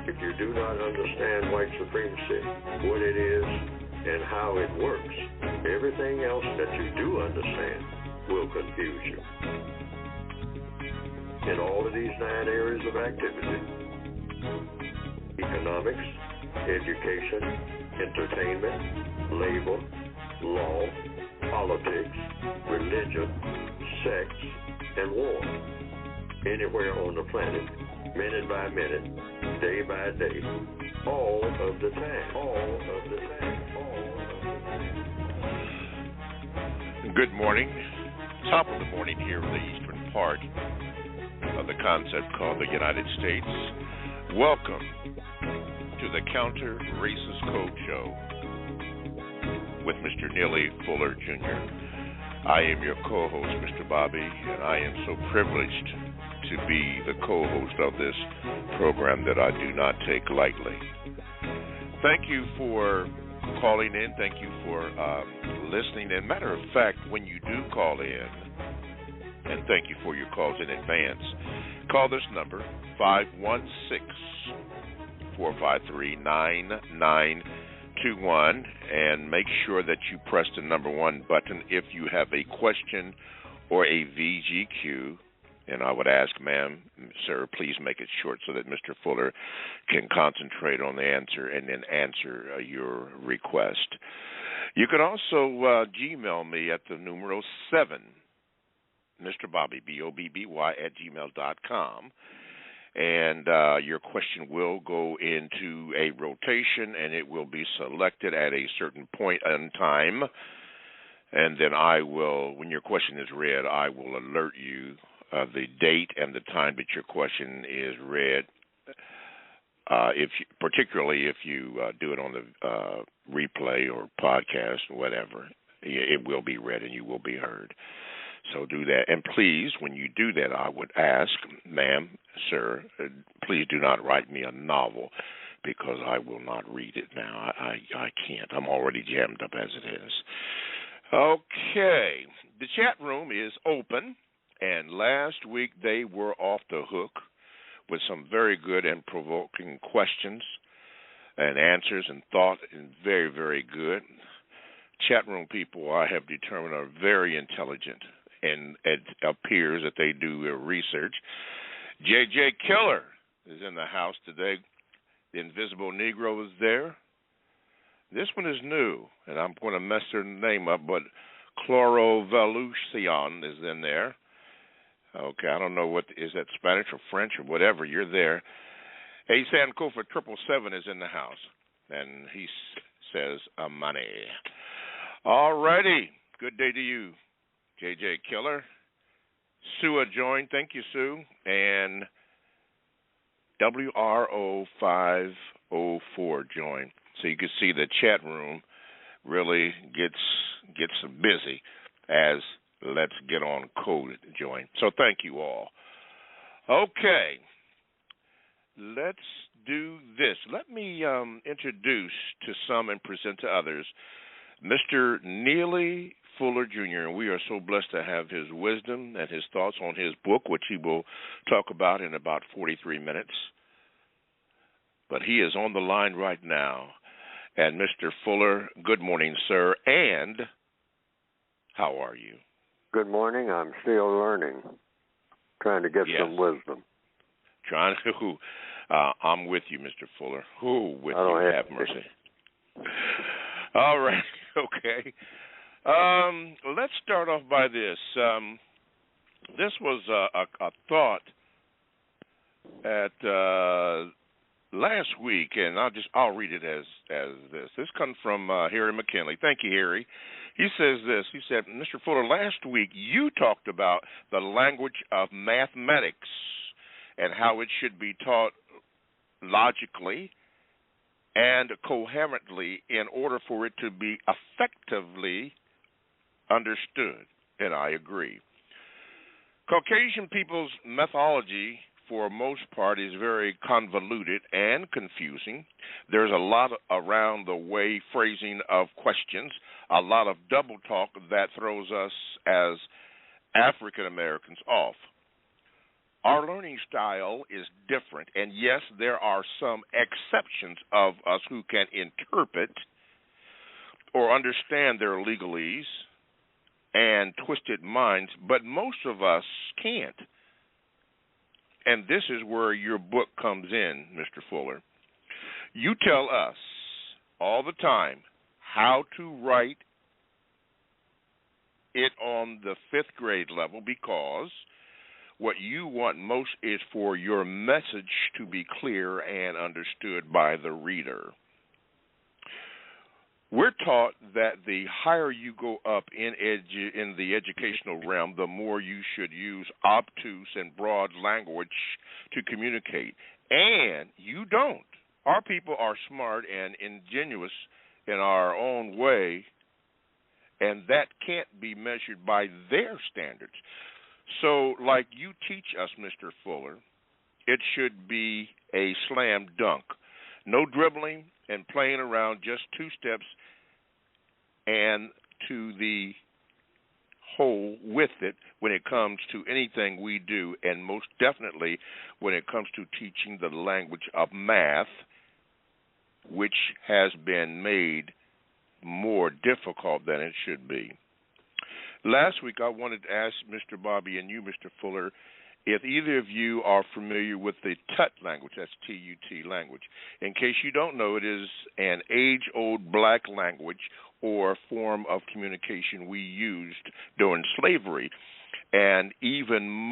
If you do not understand white supremacy, what it is, and how it works, everything else that you do understand will confuse you. In all of these 9 areas of activity, economics, education, entertainment, labor, law, politics, religion, sex, and war. Anywhere on the planet, minute by minute, day by day, all of the time, all of the time, all of the time. Good morning. Top of the morning here in the eastern part of the concept called the United States. Welcome to the Counter Racist Code Show with Mr. Neely Fuller, Jr. I am your co-host, Mr. Bobby, and I am so privileged to be the co-host of this program that I do not take lightly. Thank you for calling in. Thank you for listening. And matter of fact, when you do call in, and thank you for your calls in advance, call this number, 516-453-9921, and make sure that you press the number 1 button if you have a question or a VGQ. And I would ask, ma'am, sir, please make it short so that Mr. Fuller can concentrate on the answer and then answer your request. You can also Gmail me at the numero 7, Mr. Bobby, BOBBY, @gmail.com. And your question will go into a rotation, and it will be selected at a certain point in time. And then I will, when your question is read, I will alert you the date and the time that your question is read. Particularly if you do it on the replay or podcast or whatever, it will be read and you will be heard. So do that. And please, when you do that, I would ask, ma'am, sir, please do not write me a novel because I will not read it now. I can't. I'm already jammed up as it is. Okay. The chat room is open, and last week they were off the hook with some very good and provoking questions and answers and thought, and very, very good. Chat room people, I have determined, are very intelligent, and it appears that they do research. J.J. Killer is in the house today. The Invisible Negro is there. This one is new, and I'm going to mess her name up, but Chlorovelucion is in there. Okay, I don't know what, is that Spanish or French or whatever, you're there. Hey, Sankofa 777 is in the house, and he says, money. All righty, good day to you, J.J. Killer. Sue joined, thank you, Sue, and WRO504 joined. So you can see the chat room really gets busy as Let's Get On Code join. So thank you all. Okay, let's do this. Let me introduce to some and present to others Mr. Neely Fuller, Jr. And we are so blessed to have his wisdom and his thoughts on his book, which he will talk about in about 43 minutes. But he is on the line right now. And Mr. Fuller, good morning, sir, and how are you? Good morning. I'm still learning, trying to get some wisdom. Trying to. I'm with you, Mr. Fuller. Who with you? Have mercy. All right. Okay. Let's start off by this. This was a thought at last week, and I'll read it as this. This comes from Harry McKinley. Thank you, Harry. He says this. He said, Mr. Fuller, last week you talked about the language of mathematics and how it should be taught logically and coherently in order for it to be effectively understood. And I agree. Caucasian people's methodology, for most part, is very convoluted and confusing. There's a lot around the way phrasing of questions, a lot of double talk that throws us as African Americans off. Our learning style is different, and yes, there are some exceptions of us who can interpret or understand their legalese and twisted minds, but most of us can't. And this is where your book comes in, Mr. Fuller. You tell us all the time how to write it on the 5th grade level, because what you want most is for your message to be clear and understood by the reader. We're taught that the higher you go up in the educational realm, the more you should use obtuse and broad language to communicate. And you don't. Our people are smart and ingenuous in our own way, and that can't be measured by their standards. So, like you teach us, Mr. Fuller, it should be a slam dunk. No dribbling and playing around, just 2 steps and to the whole with it when it comes to anything we do, and most definitely when it comes to teaching the language of math, which has been made more difficult than it should be. Last week, I wanted to ask Mr. Bobby and you, Mr. Fuller, if either of you are familiar with the Tut language, that's T-U-T language. In case you don't know, it is an age-old black language or form of communication we used during slavery and even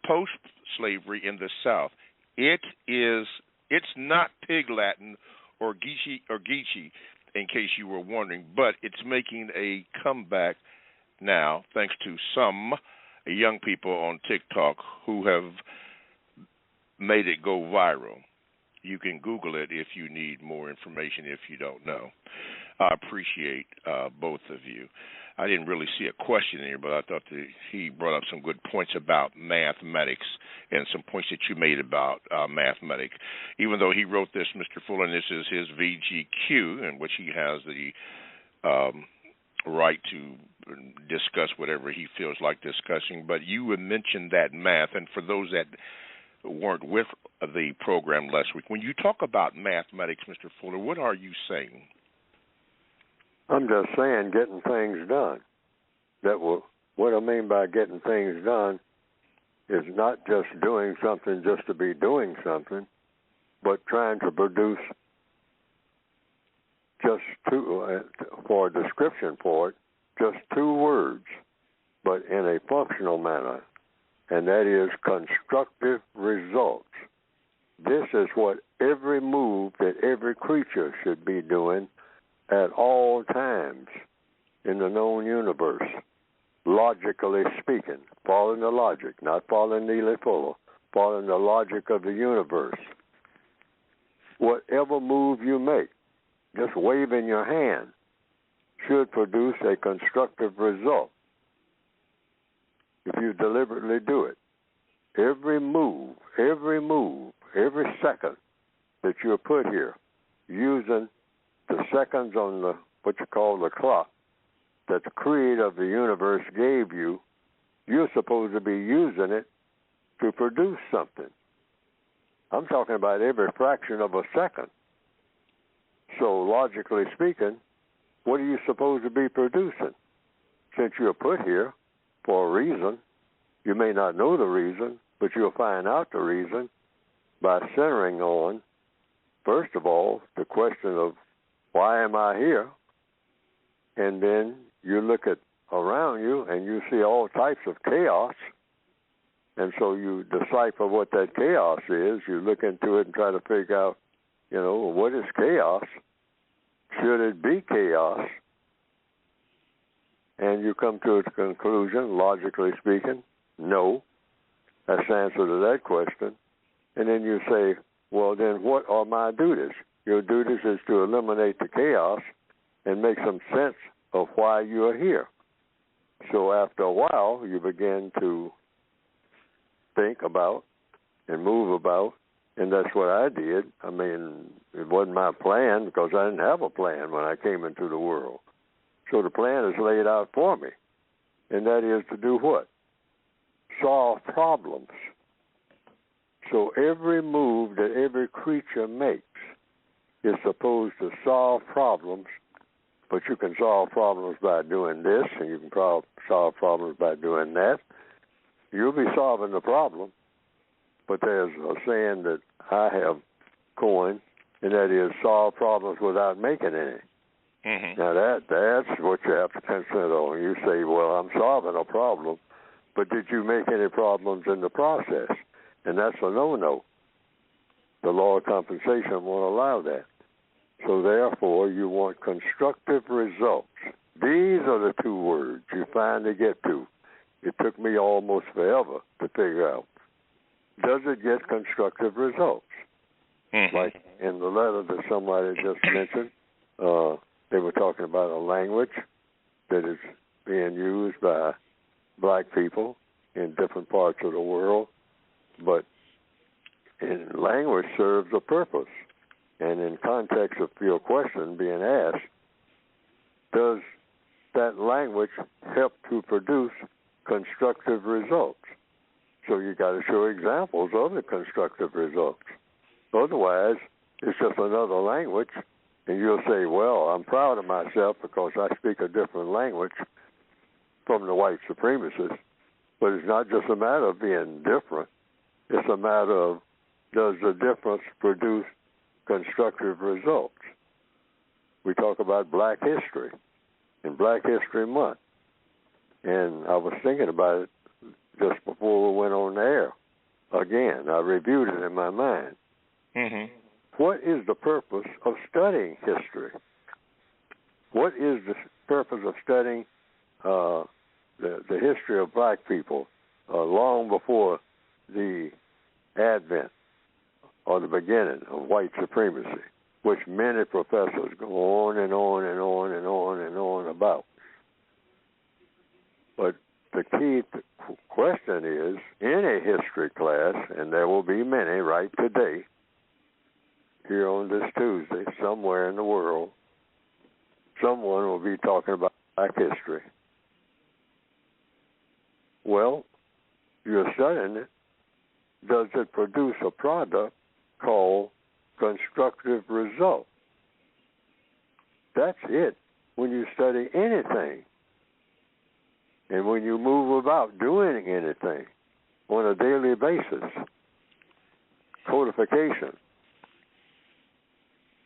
post-slavery in the South. It's not Pig Latin or Geechee, in case you were wondering, but it's making a comeback now, thanks to some young people on TikTok who have made it go viral. You can Google it if you need more information if you don't know. I appreciate both of you. I didn't really see a question in here, but I thought that he brought up some good points about mathematics and some points that you made about mathematics. Even though he wrote this, Mr. Fuller, and this is his VGQ, in which he has the right to discuss whatever he feels like discussing, but you would mention that math, and for those that weren't with the program last week, when you talk about mathematics, Mr. Fuller, what are you saying? I'm just saying getting things done. What I mean by getting things done is not just doing something just to be doing something, but trying to produce just for a description for it, just 2 words, but in a functional manner, and that is constructive results. This is what every move that every creature should be doing at all times in the known universe, logically speaking, following the logic, not following Neely Fuller, following the logic of the universe. Whatever move you make, just waving your hand, should produce a constructive result if you deliberately do it. Every move, every second that you're put here, using the seconds on what you call the clock that the creator of the universe gave you, you're supposed to be using it to produce something. I'm talking about every fraction of a second. So logically speaking, what are you supposed to be producing? Since you're put here for a reason, you may not know the reason, but you'll find out the reason by centering on, first of all, the question of why am I here? And then you look at around you and you see all types of chaos. And so you decipher what that chaos is. You look into it and try to figure out, what is chaos? Should it be chaos? And you come to a conclusion, logically speaking, no. That's the answer to that question. And then you say, well, then what are my duties? Your duties is to eliminate the chaos and make some sense of why you are here. So after a while, you begin to think about and move about, and that's what I did. I mean, it wasn't my plan because I didn't have a plan when I came into the world. So the plan is laid out for me, and that is to do what? Solve problems. So every move that every creature makes is supposed to solve problems, but you can solve problems by doing this, and you can solve problems by doing that. You'll be solving the problem, but there's a saying that I have coined, and that is solve problems without making any. Mm-hmm. Now, that's what you have to consider. You say, well, I'm solving a problem, but did you make any problems in the process? And that's a no-no. The law of compensation won't allow that. So, therefore, you want constructive results. These are the two words you finally get to. It took me almost forever to figure out. Does it get constructive results? Mm-hmm. Like in the letter that somebody just mentioned, they were talking about a language that is being used by black people in different parts of the world, but language serves a purpose. And in context of your question being asked, does that language help to produce constructive results? So you got to show examples of the constructive results. Otherwise, it's just another language, and you'll say, well, I'm proud of myself because I speak a different language from the white supremacists. But it's not just a matter of being different. It's a matter of, does the difference produce constructive results? We talk about Black history and Black History Month. And I was thinking about it just before we went on the air. Again, I reviewed it in my mind. Mm-hmm. What is the purpose of studying history? What is the purpose of studying the history of black people long before the advent or the beginning of white supremacy, which many professors go on and on and on and on and on about? But the key question is, in a history class, and there will be many right today, here on this Tuesday, somewhere in the world, someone will be talking about black history. Well, you're studying it. Does it produce a product called constructive result? That's it when you study anything. And when you move about doing anything on a daily basis, codification,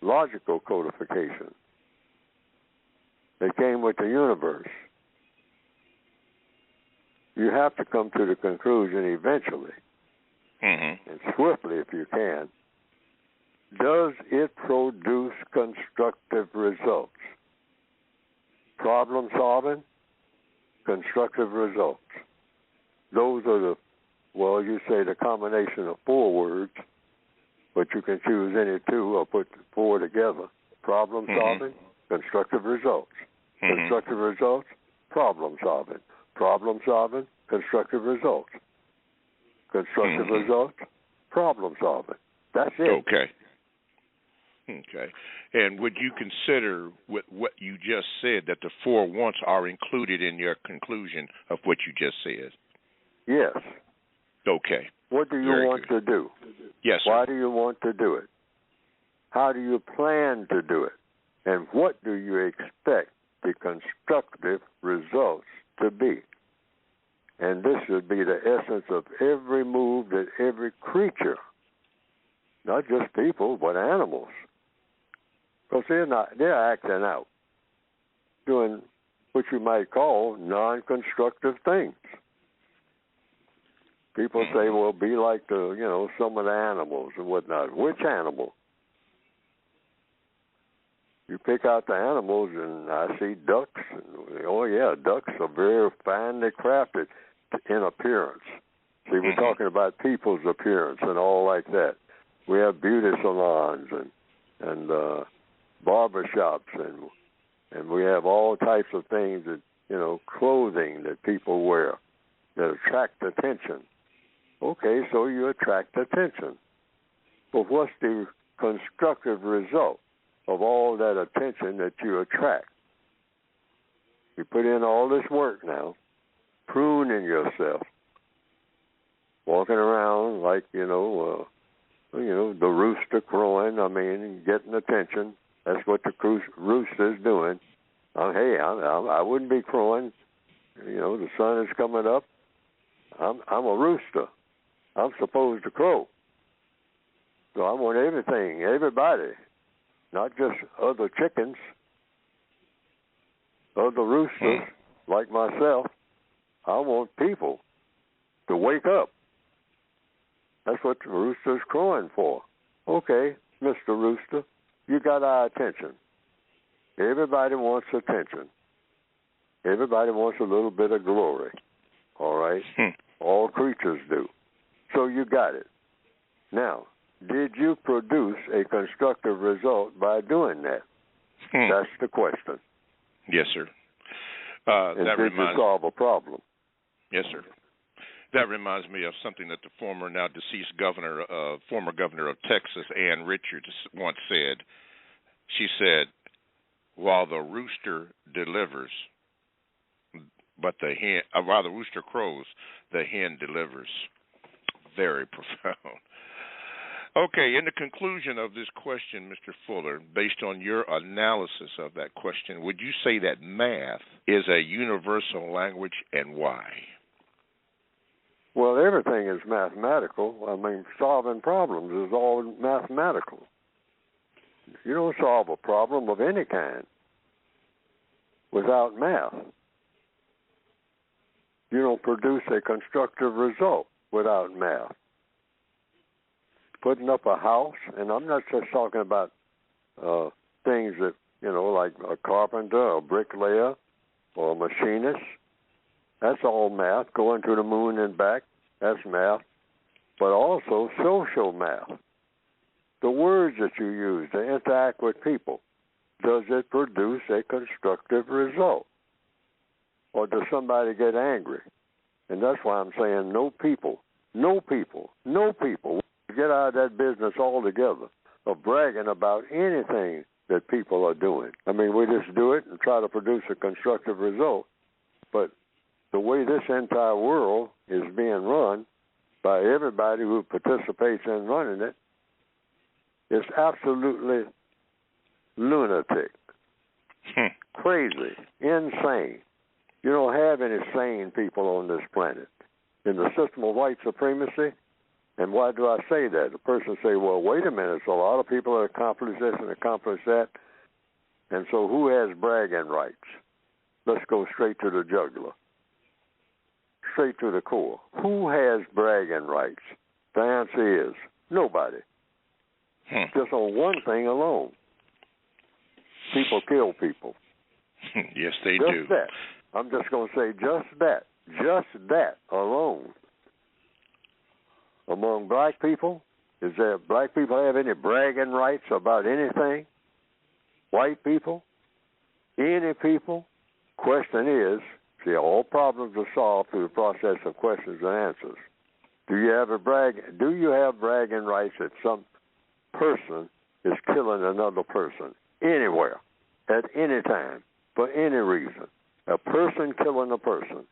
logical codification, that came with the universe, you have to come to the conclusion eventually, and swiftly if you can, does it produce constructive results? Problem solving, constructive results. Those are you say the combination of four words, but you can choose any two or put four together. Problem solving, constructive results. Constructive results, problem solving. Problem solving, constructive results. Constructive results, problem solving. That's it. Okay. And would you consider with what you just said that the four wants are included in your conclusion of what you just said? Yes. Okay. What do you want to do? Yes, sir. Why do you want to do it? How do you plan to do it? And what do you expect the constructive results to be? And this should be the essence of every move that every creature, not just people, but animals, because they're acting out, doing what you might call non-constructive things. People say, well, be like some of the animals and whatnot. Which animal? You pick out the animals, and I see ducks. And, ducks are very finely crafted in appearance. See, we're talking about people's appearance and all like that. We have beauty salons and barbershops, and we have all types of things that, clothing that people wear that attract attention. Okay, so you attract attention. But what's the constructive result of all that attention that you attract? You put in all this work now, pruning yourself, walking around like, the rooster crowing, getting attention. That's what the rooster's doing. Hey, I wouldn't be crowing. The sun is coming up. I'm a rooster. I'm supposed to crow. So I want everybody, not just other chickens, other roosters like myself. I want people to wake up. That's what the rooster's crowing for. Okay, Mr. Rooster, you got our attention. Everybody wants attention. Everybody wants a little bit of glory. All right? All creatures do. So you got it. Now, did you produce a constructive result by doing that? That's the question. Yes, sir. And did you solve a problem? Yes, sir. That reminds me of something that the former, now deceased former governor of Texas, Ann Richards, once said. She said, "While the rooster delivers, while the rooster crows, the hen delivers." Very profound. Okay, in the conclusion of this question, Mr. Fuller, based on your analysis of that question, would you say that math is a universal language, and why? Well, everything is mathematical. Solving problems is all mathematical. You don't solve a problem of any kind without math. You don't produce a constructive result without math. Putting up a house, and I'm not just talking about things that, like a carpenter, a bricklayer, or a machinist. That's all math. Going to the moon and back, that's math. But also social math. The words that you use to interact with people, does it produce a constructive result? Or does somebody get angry? And that's why I'm saying no people get out of that business altogether of bragging about anything that people are doing. We just do it and try to produce a constructive result. But the way this entire world is being run by everybody who participates in running it is absolutely lunatic, crazy, insane. You don't have any sane people on this planet. In the system of white supremacy, and why do I say that? The person say, well, wait a minute, so a lot of people have accomplished this and accomplished that, and so who has bragging rights? Let's go straight to the jugular, straight to the core. Who has bragging rights? The answer is nobody. Just on one thing alone. People kill people. Yes, they do. Just that. I'm just going to say just that alone. Among black people, black people have any bragging rights about anything? White people? Any people? Question is, all problems are solved through the process of questions and answers. Do you have bragging rights that some person is killing another person anywhere, at any time, for any reason? A person killing a person.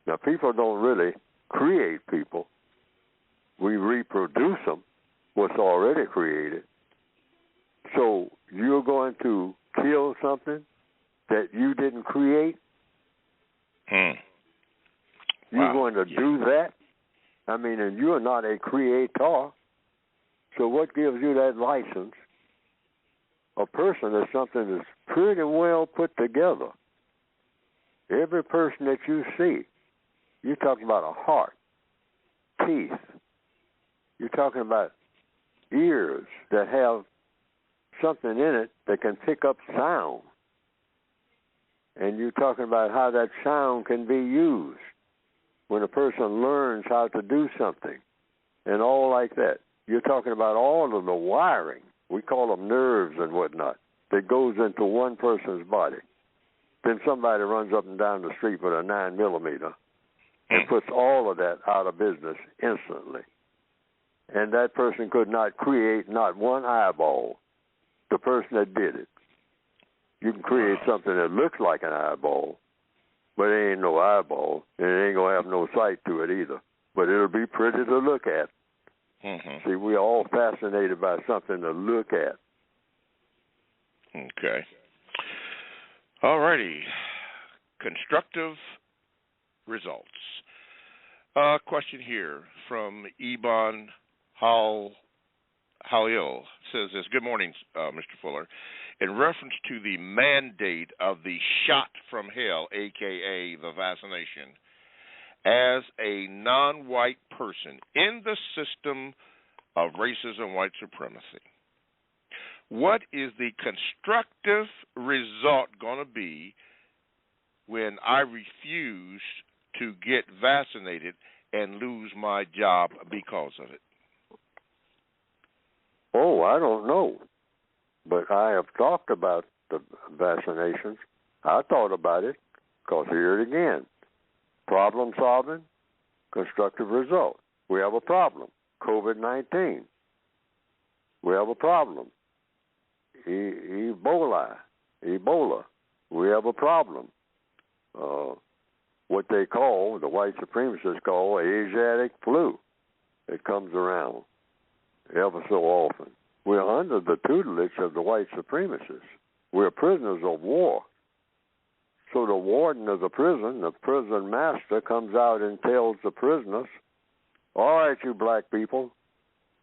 Now, people don't really create people. We reproduce them, what's already created. So you're going to kill something that you didn't create? You're going to do that? And you're not a creator. So what gives you that license? A person is something that's pretty well put together. Every person that you see, you're talking about a heart, teeth. You're talking about ears that have something in it that can pick up sound. And you're talking about how that sound can be used when a person learns how to do something and all like that. You're talking about all of the wiring, we call them nerves and whatnot, that goes into one person's body. Then somebody runs up and down the street with a 9mm and puts all of that out of business instantly. And that person could not create not one eyeball, the person that did it. You can create something that looks like an eyeball, but it ain't no eyeball, and it ain't going to have no sight to it either. but it'll be pretty to look at. Mm-hmm. See, we're all fascinated by something to look at. Okay. All righty. Constructive results. Question here from Ebon Halil says this. Good morning, Mr. Fuller. In reference to the mandate of the shot from hell, a.k.a. the vaccination, as a non-white person in the system of racism, white supremacy, what is the constructive result going to be when I refuse to get vaccinated and lose my job because of it? Oh, I don't know. But I have talked about the vaccinations. I thought about it because here it again. Problem solving, constructive result. We have a problem. COVID-19. We have a problem. Ebola. We have a problem. What they call, the white supremacists call, Asiatic flu. It comes around ever so often. We're under the tutelage of the white supremacists. We're prisoners of war. So the warden of the prison master, comes out and tells the prisoners, all right, you black people,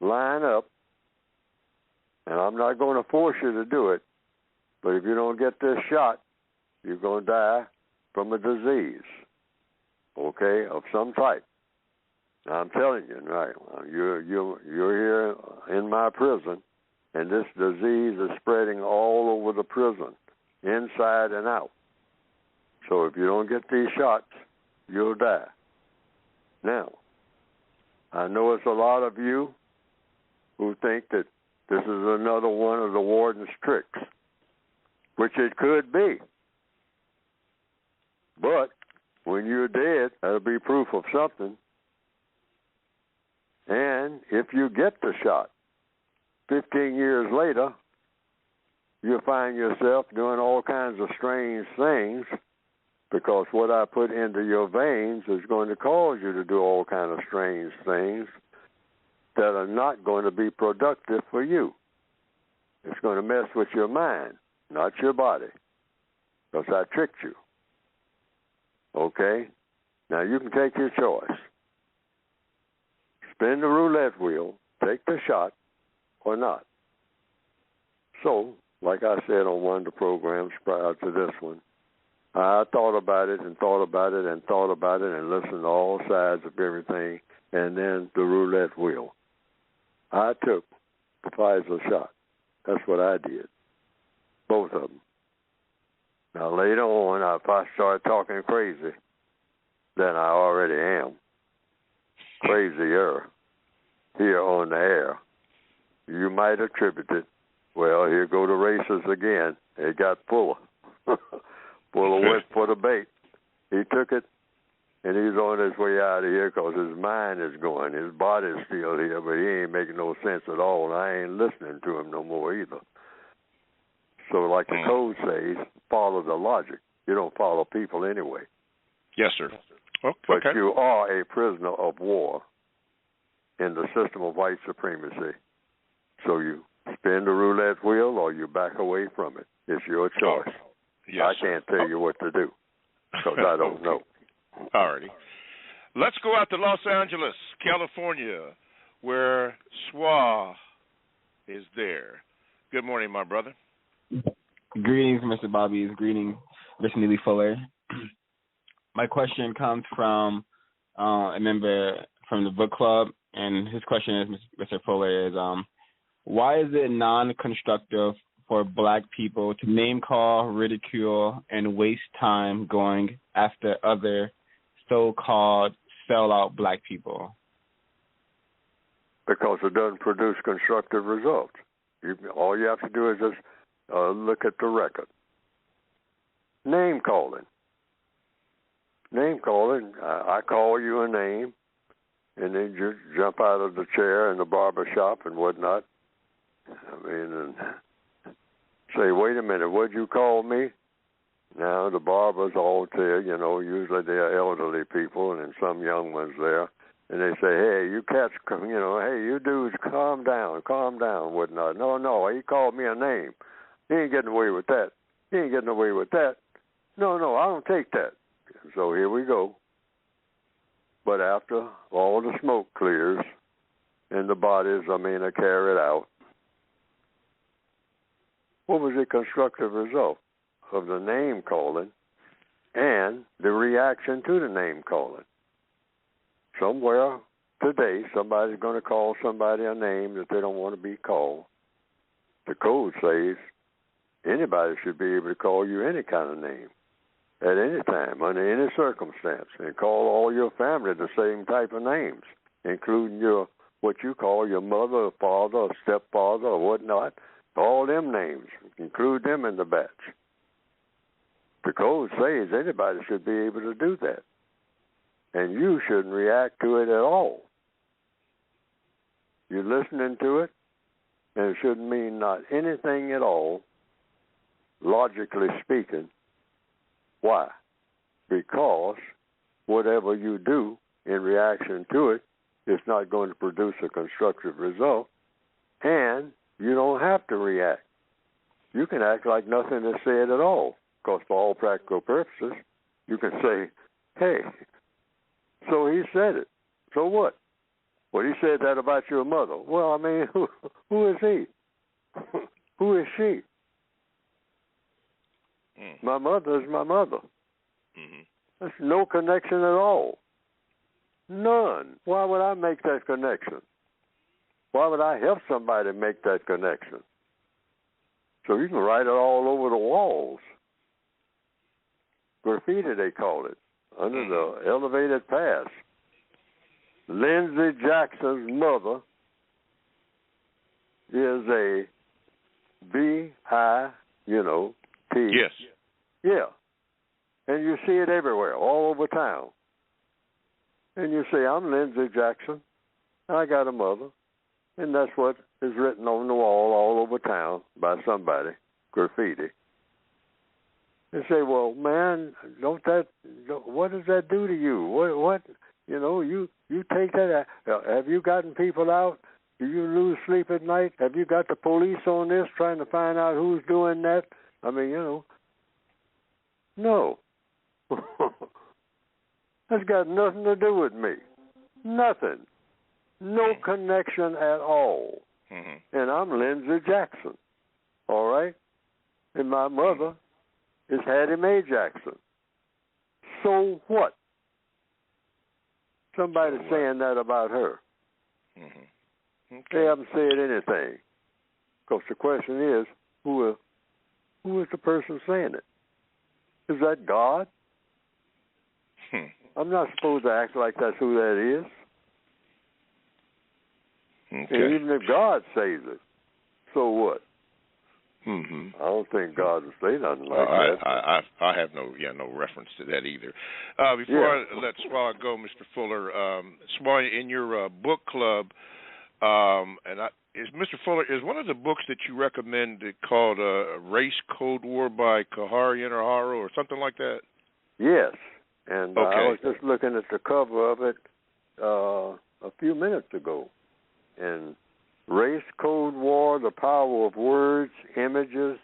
line up. And I'm not going to force you to do it, but if you don't get this shot, you're going to die from a disease, okay, of some type. Now, I'm telling you, right, you're here in my prison, and this disease is spreading all over the prison, inside and out. So if you don't get these shots, you'll die. Now, I know it's a lot of you who think that this is another one of the warden's tricks, which it could be. But when you're dead, that'll be proof of something. And if you get the shot, 15 years later, you'll find yourself doing all kinds of strange things, because what I put into your veins is going to cause you to do all kinds of strange things that are not going to be productive for you. It's going to mess with your mind, not your body, because I tricked you. Okay? Now you can take your choice. Spin the roulette wheel, take the shot, or not. So, like I said on one of the programs prior to this one, I thought about it and thought about it and thought about it and listened to all sides of everything, and then the roulette wheel. I took the Pfizer shot. That's what I did. Both of them. Now, later on, if I start talking crazy, then I already am. Crazier here on the air. You might attribute it. Well, here go the races again. It got fuller. Fuller went for the bait. He took it, and he's on his way out of here because his mind is going. His body's still here, but he ain't making no sense at all, and I ain't listening to him no more either. So like the code says, follow the logic. You don't follow people anyway. Yes, sir. Okay. But you are a prisoner of war in the system of white supremacy. So you spin the roulette wheel or you back away from it. It's your choice. Yes, I can't tell you what to do because I don't know. All righty. Let's go out to Los Angeles, California, where Swa is there. Good morning, my brother. Greetings, Mr. Bobby. Greetings, Mr. Neely Fuller. My question comes from a member from the book club, and his question is, Mr. Fuller, is why is it non-constructive for black people to name call, ridicule, and waste time going after other so-called sellout black people? Because it doesn't produce constructive results. All you have to do is just look at the record. Name calling. Name calling. I call you a name, and then you jump out of the chair in the barber shop and whatnot. I mean, and say, wait a minute, what'd you call me? Now, the barbers all tell, usually they're elderly people and some young ones there. And they say, hey, you cats, hey, you dudes, calm down, whatnot. No, he called me a name. He ain't getting away with that. He ain't getting away with that. No, I don't take that. So here we go. But after all the smoke clears and the bodies, are carried out, what was the constructive result of the name calling and the reaction to the name calling? Somewhere today, somebody's going to call somebody a name that they don't want to be called. The code says anybody should be able to call you any kind of name at any time, under any circumstance, and call all your family the same type of names, including what you call your mother or father or stepfather or whatnot, all them names, include them in the batch. The code says anybody should be able to do that. And you shouldn't react to it at all. You're listening to it, and it shouldn't mean not anything at all, logically speaking. Why? Because whatever you do in reaction to it is not going to produce a constructive result, and you don't have to react. You can act like nothing is said at all, because for all practical purposes, you can say, hey, so he said it. So what? Well, he said that about your mother. Well, who is he? Who is she? My mother is my mother. Mm-hmm. There's no connection at all. None. Why would I make that connection? Why would I help somebody make that connection? So you can write it all over the walls. Graffiti, they call it, under the elevated pass. Lindsey Jackson's mother is a B-I-T. Yes. Yeah. And you see it everywhere, all over town. And you say, I'm Lindsey Jackson. I got a mother. And that's what is written on the wall all over town by somebody, graffiti. They say, well, man, what does that do to you? What you take that. Have you gotten people out? Do you lose sleep at night? Have you got the police on this trying to find out who's doing that? No. That's got nothing to do with me. Nothing. No connection at all. Mm-hmm. And I'm Lindsey Jackson. All right? And my mother is Hattie Mae Jackson. So what? Somebody's saying that about her. Mm-hmm. Okay. They haven't said anything. Because the question is, who is the person saying it? Is that God? I'm not supposed to act like that's who that is. Okay. And even if God says it, so what? Mm-hmm. I don't think God will say nothing like that. I have no reference to that either. Before I let Swallow go, Mr. Fuller, Swallow, in your book club, Mr. Fuller, is one of the books that you recommend called Race Code War by Kahari Inaharo or something like that? Yes, and okay. I was just looking at the cover of it a few minutes ago. And Race Code War, The Power of Words, Images,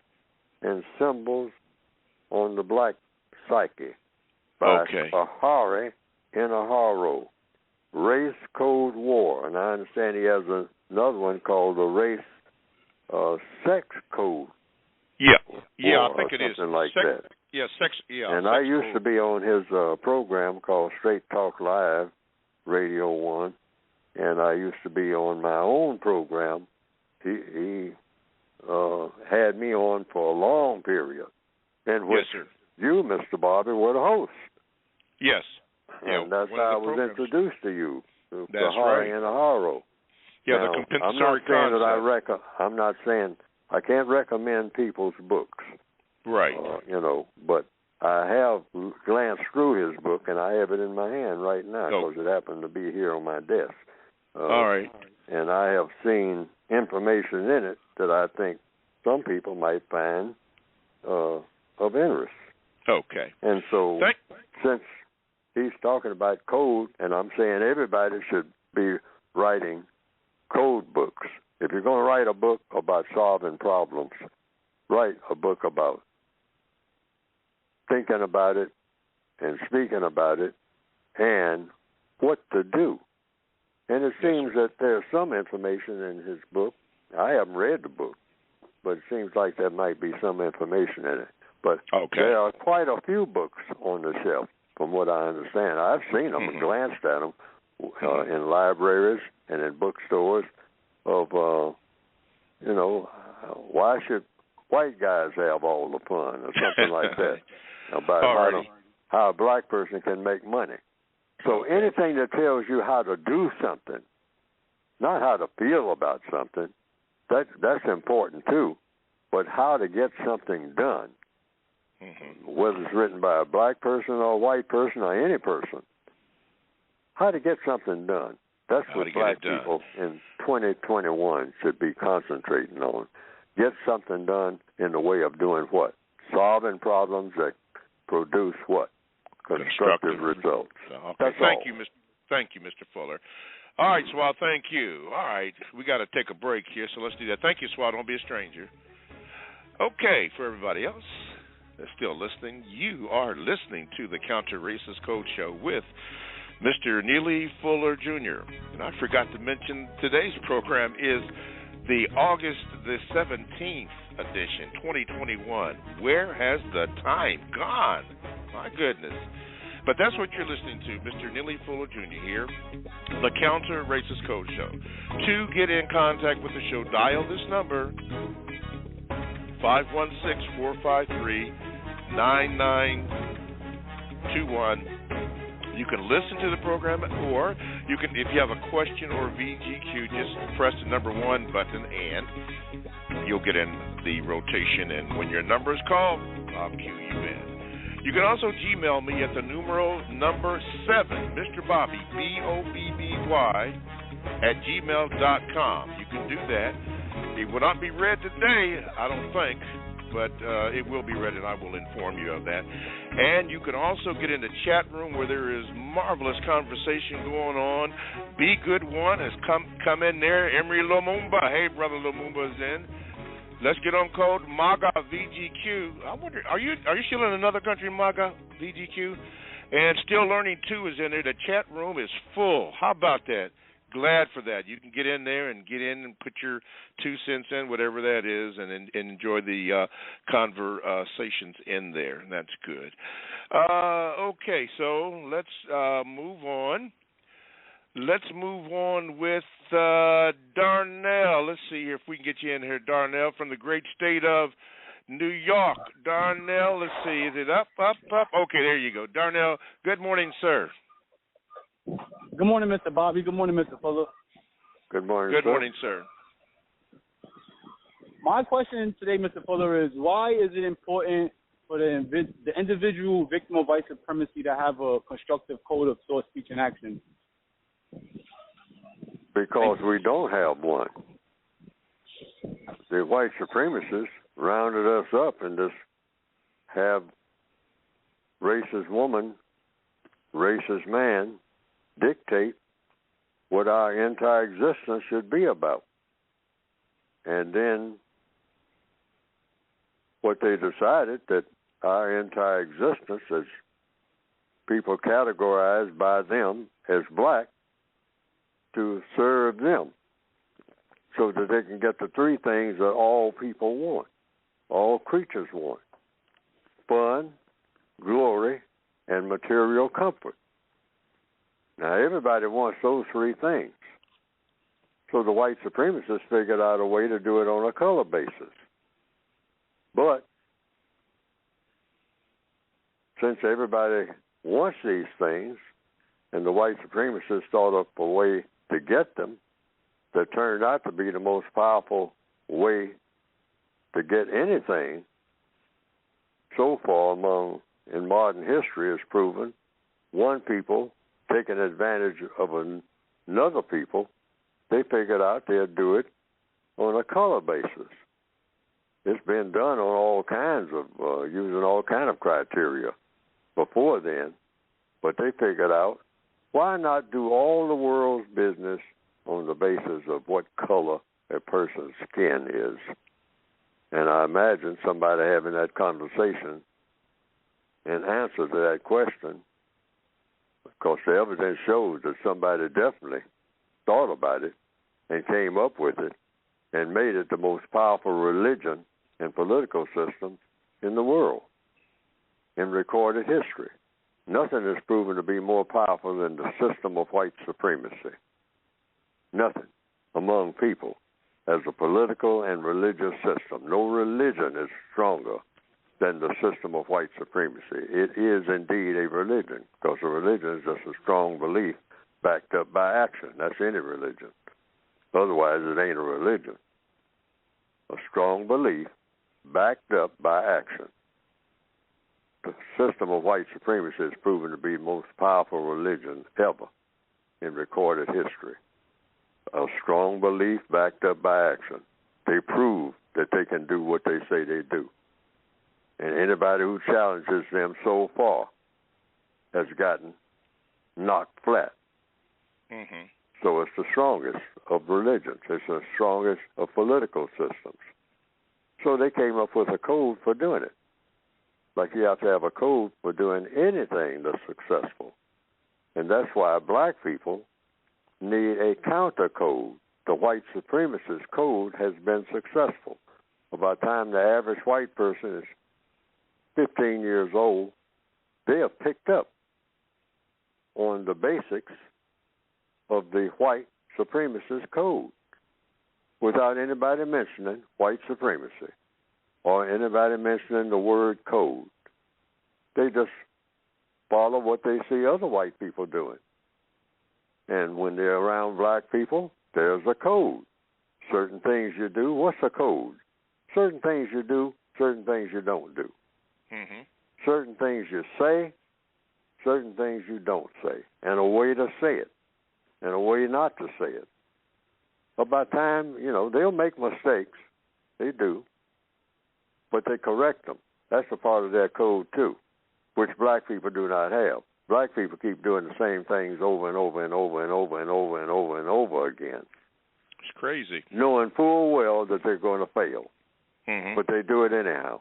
and Symbols on the Black Psyche by Kahari Inaharo. Race Code War. And I understand he has another one called the Race Sex Code. Yeah, War, I think it is. Something like that. Yeah, sex. Yeah. And I used to be on his program called Straight Talk Live, Radio 1. And I used to be on my own program. He had me on for a long period, in which you, Mr. Bobby, were the host. Yes. And that's how I was introduced to you, to Kahari Inaharo. Yeah, now, the compensatory concept. I'm not saying I can't recommend people's books. Right. But I have glanced through his book, and I have it in my hand right now because it happened to be here on my desk. All right. And I have seen information in it that I think some people might find of interest. Okay. And so, since he's talking about code, and I'm saying everybody should be writing code books. If you're going to write a book about solving problems, write a book about thinking about it and speaking about it and what to do. And it seems that there's some information in his book. I haven't read the book, but it seems like there might be some information in it. But there are quite a few books on the shelf, from what I understand. I've seen them and glanced at them in libraries and in bookstores of, why should white guys have all the fun or something like that, about how a black person can make money. So anything that tells you how to do something, not how to feel about something, that's important too, but how to get something done, whether it's written by a black person or a white person or any person, how to get something done. That's what black people in 2021 should be concentrating on. Get something done in the way of doing what? Solving problems that produce what? Constructive results. Okay. Thank you, Mr. Fuller. All right, Swat, thank you. All right, we got to take a break here, so let's do that. Thank you, Swat. Don't be a stranger. Okay, for everybody else that's still listening, you are listening to the Counter Racist Code Show with Mr. Neely Fuller Jr. And I forgot to mention today's program is the August the 17th edition, 2021. Where has the time gone? My goodness. But that's what you're listening to, Mr. Neely Fuller Jr. here, the Counter Racist Code Show. To get in contact with the show, dial this number, 516-453-9921. You can listen to the program, or you can, if you have a question or VGQ, just press the number 1 button, and you'll get in the rotation. And when your number is called, I'll cue you in. You can also Gmail me at the numeral number 7, Mr. Bobby, BOBBY, @gmail.com. You can do that. It will not be read today, I don't think, but it will be read, and I will inform you of that. And you can also get in the chat room where there is marvelous conversation going on. Be Good One has come in there. Emery Lumumba, hey, Brother Lumumba is in. Let's get on code MAGA VGQ. I wonder, are you still in another country, MAGA VGQ? And Still Learning 2 is in there. The chat room is full. How about that? Glad for that. You can get in there and put your 2 cents in, whatever that is, and enjoy the conversations in there. And that's good. Okay, so let's move on. Let's move on with Darnell. Let's see here if we can get you in here, Darnell, from the great state of New York. Darnell, let's see. Is it up? Okay, there you go. Darnell, good morning, sir. Good morning, Mr. Bobby. Good morning, Mr. Fuller. Good morning, Good morning, sir. My question today, Mr. Fuller, is why is it important for the individual victim of white supremacy to have a constructive code of thought, speech, and action? Because we don't have one. The white supremacists rounded us up and just have racist woman, racist man dictate what our entire existence should be about. And then what they decided that our entire existence as people categorized by them as black to serve them so that they can get the 3 things that all people want, all creatures want: fun, glory, and material comfort. Now, everybody wants those 3 things. So the white supremacists figured out a way to do it on a color basis. But since everybody wants these things, and the white supremacists thought up a way to get them that turned out to be the most powerful way to get anything so far in modern history has proven one people taking advantage of another people, they figured out they'd do it on a color basis. It's been done on all kinds of, using all kind of criteria before then, But they figured out, why not do all the world's business on the basis of what color a person's skin is? And I imagine somebody having that conversation and answer to that question, because the evidence shows that somebody definitely thought about it and came up with it and made it the most powerful religion and political system in the world in recorded history. Nothing is proven to be more powerful than the system of white supremacy. Nothing among people as a political and religious system. No religion is stronger than the system of white supremacy. It is indeed a religion, because a religion is just a strong belief backed up by action. That's any religion. Otherwise, it ain't a religion. A strong belief backed up by action. The system of white supremacy is proven to be the most powerful religion ever in recorded history. A strong belief backed up by action. They prove that they can do what they say they do. And anybody who challenges them so far has gotten knocked flat. Mm-hmm. So it's the strongest of religions. It's the strongest of political systems. So they came up with a code for doing it. Like you have to have a code for doing anything that's successful. And that's why black people need a counter code. The white supremacist code has been successful. By the time the average white person is 15 years old, they have picked up on the basics of the white supremacist code without anybody mentioning white supremacy or anybody mentioning the word code. They just follow what they see other white people doing. And when they're around black people, there's a code. Certain things you do, what's a code? Certain things you do, certain things you don't do. Mm-hmm. Certain things you say, certain things you don't say, and a way to say it, and a way not to say it. But by the time, they'll make mistakes. They do. But they correct them. That's a part of their code, too, which black people do not have. Black people keep doing the same things over and over and over and over and over and over and over again. It's crazy. Knowing full well that they're going to fail. Mm-hmm. But they do it anyhow,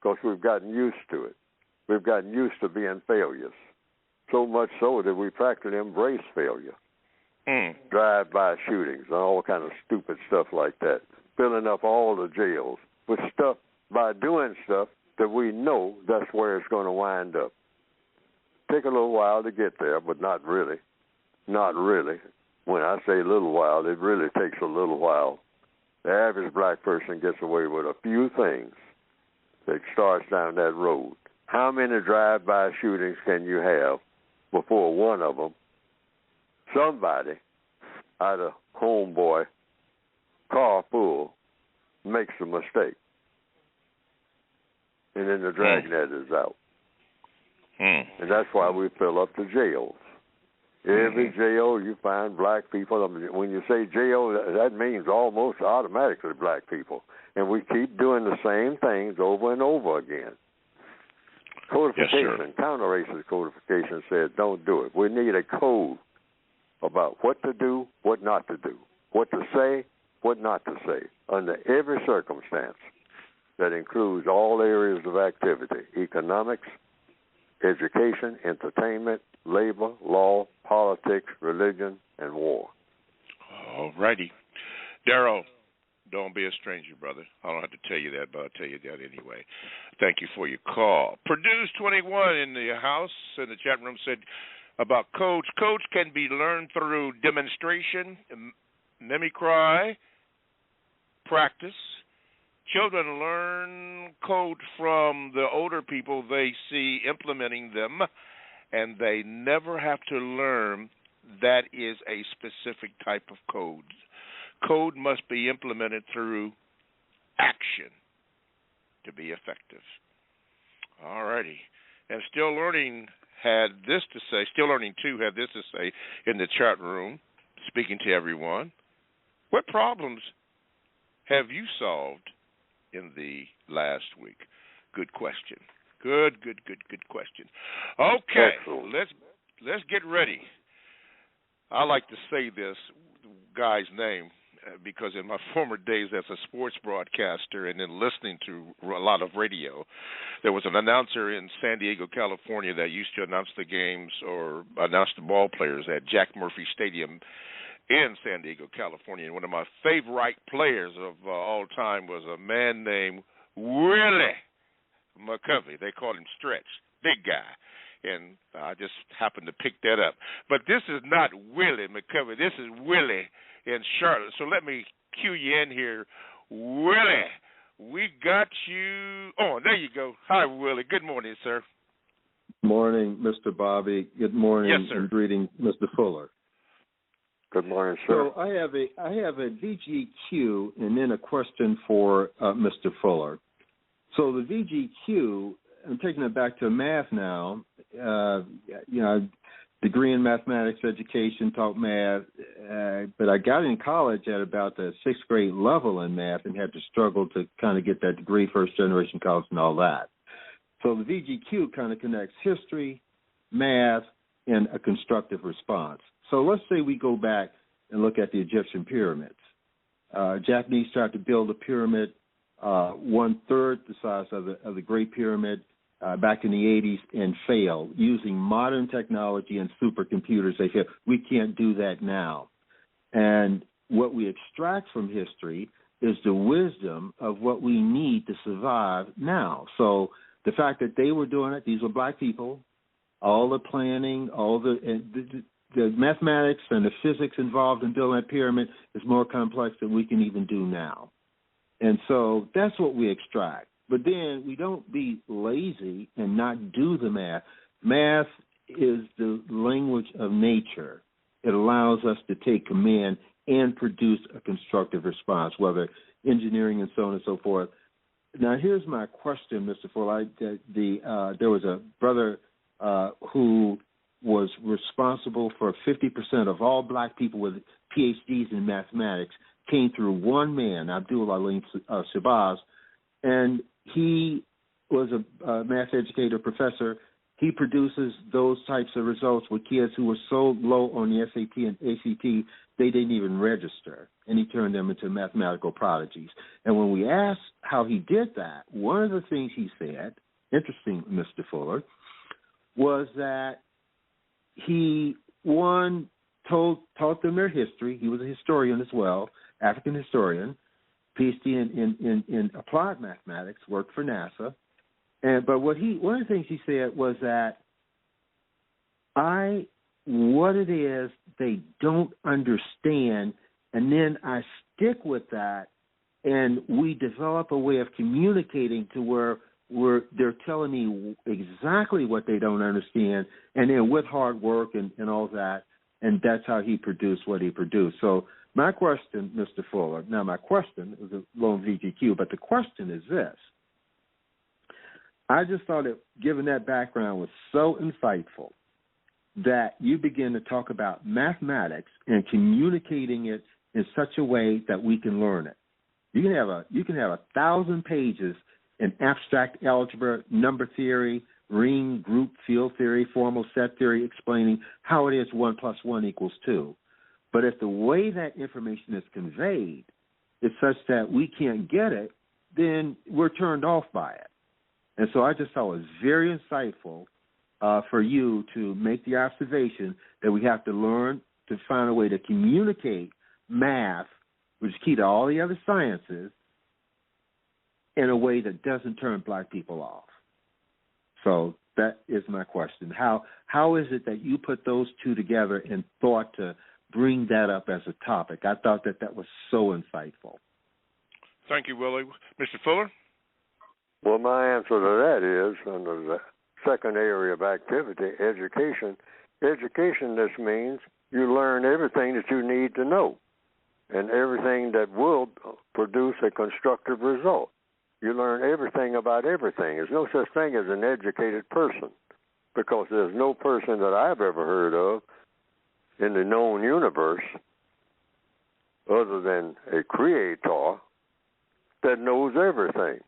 because we've gotten used to it. We've gotten used to being failures, so much so that we practically embrace failure. Drive-by shootings and all kind of stupid stuff like that, filling up all the jails with stuff by doing stuff that we know that's where it's going to wind up. Take a little while to get there, but not really. Not really. When I say a little while, it really takes a little while. The average black person gets away with a few things that starts down that road. How many drive-by shootings can you have before one of them, somebody out of homeboy car full makes a mistake, and then the dragnet is out? And that's why we fill up the jails. Every jail you find black people. I mean, when you say jail, that means almost automatically black people. And we keep doing the same things over and over again. Codification, yes, counter-racist codification says don't do it. We need a code about what to do, what not to do, what to say, what not to say, under every circumstance. That includes all areas of activity: economics, education, entertainment, labor, law, politics, religion, and war. All righty. Darrell, don't be a stranger, brother. I don't have to tell you that, but I'll tell you that anyway. Thank you for your call. Produce21 in the house, in the chat room, said about codes. Codes can be learned through demonstration, mimicry, practice. Children learn code from the older people they see implementing them, and they never have to learn that is a specific type of code. Code must be implemented through action to be effective. All righty. And Still Learning had this to say, Still Learning 2 had this to say in the chat room, speaking to everyone. What problems have you solved in the last week? Good question. Good question. Okay, Excellent. let's get ready. I like to say this guy's name because in my former days as a sports broadcaster and then listening to a lot of radio, there was an announcer in San Diego, California that used to announce the games or announce the ball players at Jack Murphy Stadium in San Diego, California. And one of my favorite players of all time was a man named Willie McCovey. They called him Stretch, big guy. And I just happened to pick that up. But this is not Willie McCovey. This is Willie in Charlotte. So let me cue you in here. Willie, we got you. Oh, there you go. Hi, Willie. Good morning, sir. Morning, Mr. Bobby. Good morning, yes, sir. And greetings, Mr. Fuller. Good morning, sir. So I have a VGQ and then a question for Mr. Fuller. So the VGQ, I'm taking it back to math now. Degree in mathematics education, taught math, but I got in college at about the 6th grade level in math and had to struggle to kind of get that degree, first generation college and all that. So the VGQ kind of connects history, math, and a constructive response. So let's say we go back and look at the Egyptian pyramids. Japanese tried to build a pyramid 1/3 the size of the Great Pyramid back in the 80s and failed. Using modern technology and supercomputers, they said, we can't do that now. And what we extract from history is the wisdom of what we need to survive now. So the fact that they were doing it, these were black people, all the planning, all the mathematics and the physics involved in building that pyramid is more complex than we can even do now. And so that's what we extract. But then we don't be lazy and not do the math. Math is the language of nature. It allows us to take command and produce a constructive response, whether engineering and so on and so forth. Now, here's my question, Mr. Fuller. There was a brother who was responsible for 50% of all black people with PhDs in mathematics came through one man, Abdul Alim Shabazz, and he was a math educator, professor. He produces those types of results with kids who were so low on the SAT and ACT, they didn't even register, and he turned them into mathematical prodigies. And when we asked how he did that, one of the things he said, interesting, Mr. Fuller, was that he, taught them their history. He was a historian as well, African historian, PhD in applied mathematics, worked for NASA. But one of the things he said was that what it is they don't understand, and then I stick with that, and we develop a way of communicating to where they're telling me exactly what they don't understand, and then with hard work and all that, and that's how he produced what he produced. So my question, Mr. Fuller, now my question is a lone VGQ, but the question is this. I just thought that given that background was so insightful that you begin to talk about mathematics and communicating it in such a way that we can learn it. You can have 1,000 pages in abstract algebra, number theory, ring, group, field theory, formal set theory, explaining how it is 1 + 1 = 2. But if the way that information is conveyed is such that we can't get it, then we're turned off by it. And so I just thought it was very insightful for you to make the observation that we have to learn to find a way to communicate math, which is key to all the other sciences, in a way that doesn't turn black people off. So that is my question. How is it that you put those two together and thought to bring that up as a topic? I thought that was so insightful. Thank you, Willie. Mr. Fuller? Well, my answer to that is, under the second area of activity, education. Education, this means you learn everything that you need to know and everything that will produce a constructive result. You learn everything about everything. There's no such thing as an educated person, because there's no person that I've ever heard of in the known universe other than a creator that knows everything.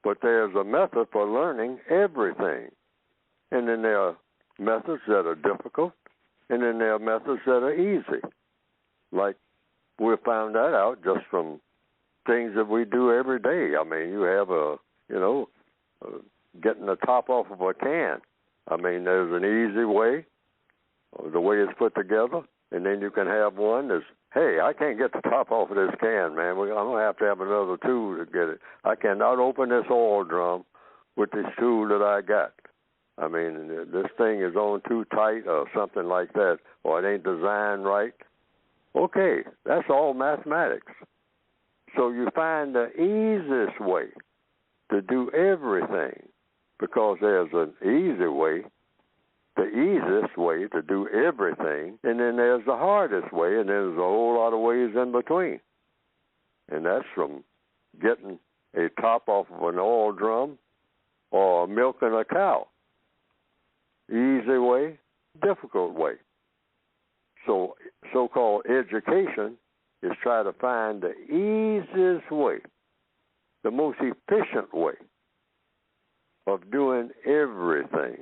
but there's a method for learning everything. And then there are methods that are difficult, and then there are methods that are easy. Like we found that out just from things that we do every day. I mean, you have getting the top off of a can. I mean, there's an easy way, the way it's put together, and then you can have one that's, hey, I can't get the top off of this can, man. I'm going to have another tool to get it. I cannot open this oil drum with this tool that I got. I mean, this thing is on too tight or something like that, or it ain't designed right. Okay, that's all mathematics. So you find the easiest way to do everything, because there's an easy way, the easiest way to do everything, and then there's the hardest way, and there's a whole lot of ways in between. And that's from getting a top off of an oil drum or milking a cow. Easy way, difficult way. So so-called education is try to find the easiest way, the most efficient way of doing everything.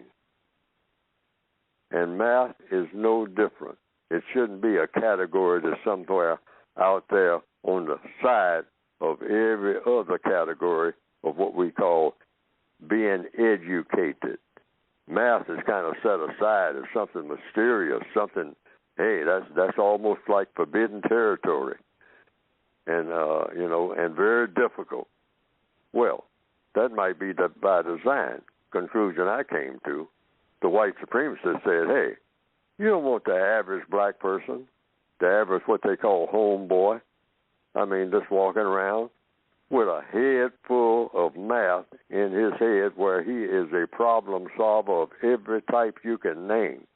And math is no different. It shouldn't be a category that's somewhere out there on the side of every other category of what we call being educated. Math is kind of set aside as something mysterious, something, hey, that's almost like forbidden territory, and and very difficult. Well, that might be by design. Conclusion I came to. The white supremacists said, hey, you don't want the average black person, the average what they call homeboy, I mean, just walking around with a head full of math in his head where he is a problem solver of every type you can name.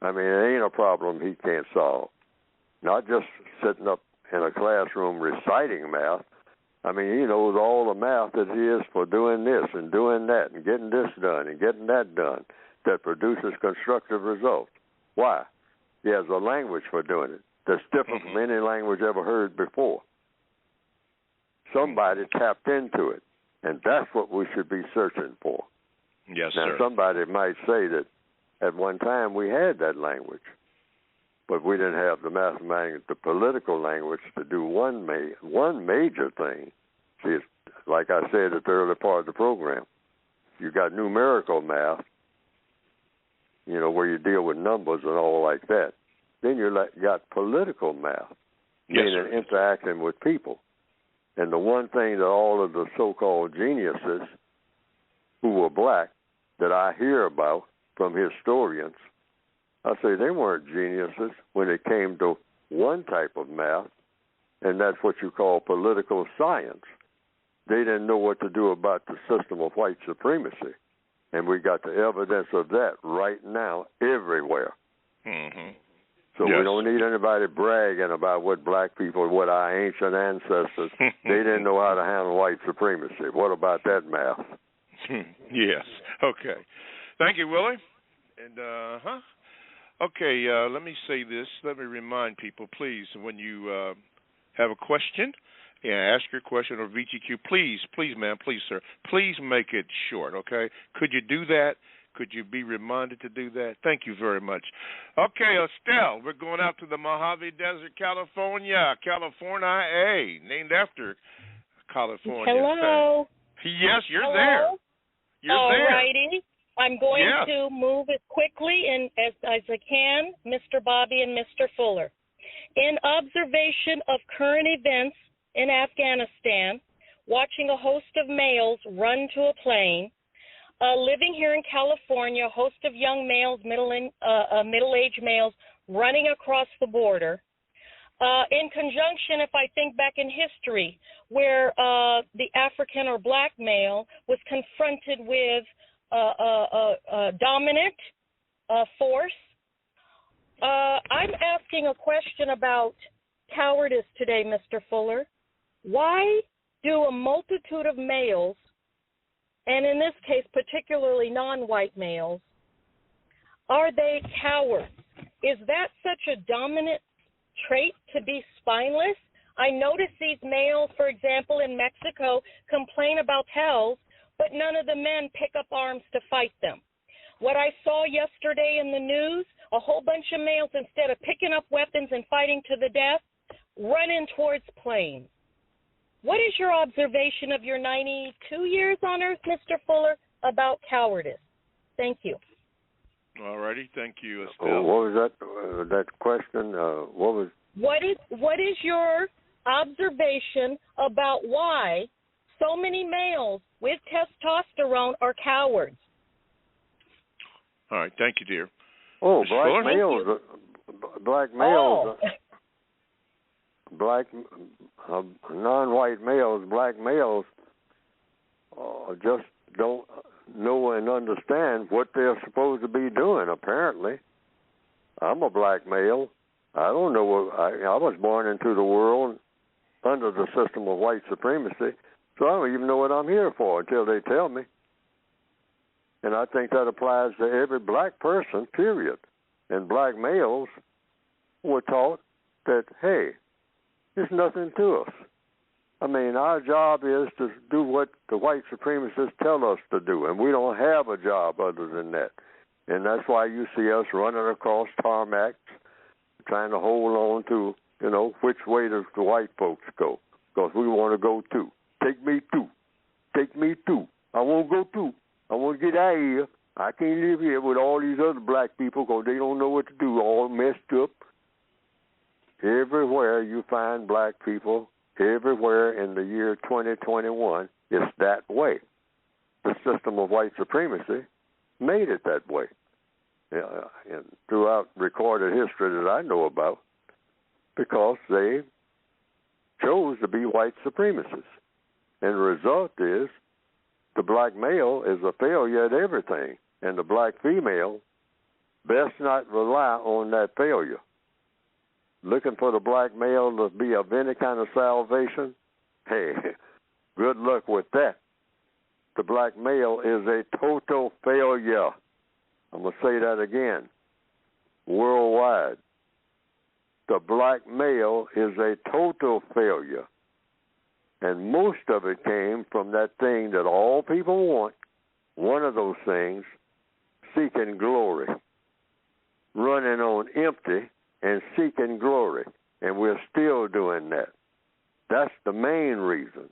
I mean, it ain't a problem he can't solve. Not just sitting up in a classroom reciting math. I mean, he knows all the math that he is for doing this and doing that and getting this done and getting that done that produces constructive results. Why? He has a language for doing it that's different from any language ever heard before. Somebody tapped into it, and that's what we should be searching for. Yes, now, sir. Somebody might say that at one time we had that language, but we didn't have the mathematics, the political language to do one major thing. See, it's, like I said at the early part of the program, you got numerical math, where you deal with numbers and all like that. Then you got political math, meaning interacting with people. And the one thing that all of the so-called geniuses who were black that I hear about from historians, I say they weren't geniuses when it came to one type of math, and that's what you call political science. They didn't know what to do about the system of white supremacy. And we got the evidence of that right now everywhere. Mm-hmm. So we don't need anybody bragging about what black people, what our ancient ancestors, they didn't know how to handle white supremacy. What about that math? Yes. Okay. Thank you, Willie. And, Okay, let me say this. Let me remind people, please, when you have a question, ask your question or VGQ, please, ma'am, please, sir, please make it short, okay? Could you do that? Could you be reminded to do that? Thank you very much. Okay, Estelle, we're going out to the Mojave Desert, California, named after California. Hello. Yes, you're Hello? There. You're All there. righty. I'm going to move as quickly and as I can, Mr. Bobby and Mr. Fuller. In observation of current events in Afghanistan, watching a host of males run to a plane, living here in California, a host of young males, middle-aged males, running across the border. In conjunction, if I think back in history, where the African or black male was confronted with dominant force, I'm asking a question about cowardice today, Mr. Fuller. Why do a multitude of males, and in this case particularly non-white males, are they cowards? Is that such a dominant trait to be spineless? I notice these males, for example, in Mexico, complain about hells, but none of the men pick up arms to fight them. What I saw yesterday in the news, a whole bunch of males, instead of picking up weapons and fighting to the death, running towards planes. What is your observation of your 92 years on Earth, Mr. Fuller, about cowardice? Thank you. All righty. Thank you, Estelle. What was that question? What is your observation about why so many males with testosterone are cowards? All right. Thank you, dear. Oh, black males. Black males. Black non-white males, black males just don't know and understand what they're supposed to be doing, apparently. I'm a black male. I don't know what I was born into the world under the system of white supremacy, so I don't even know what I'm here for until they tell me. And I think that applies to every black person, period. And black males were taught that, hey, there's nothing to us. I mean, our job is to do what the white supremacists tell us to do, and we don't have a job other than that. And that's why you see us running across tarmacs, trying to hold on to, which way does the white folks go? Because we want to go too. Take me too. Take me too. I want to go too. I want to get out of here. I can't live here with all these other black people because they don't know what to do, all messed up. Everywhere you find black people, everywhere in the year 2021, it's that way. The system of white supremacy made it that way. And throughout recorded history that I know about, because they chose to be white supremacists. And the result is the black male is a failure at everything, and the black female best not rely on that failure. Looking for the black male to be of any kind of salvation, hey, good luck with that. The black male is a total failure. I'm going to say that again. Worldwide. The black male is a total failure. And most of it came from that thing that all people want, one of those things, seeking glory. Running on empty and seeking glory. And we're still doing that. That's the main reason.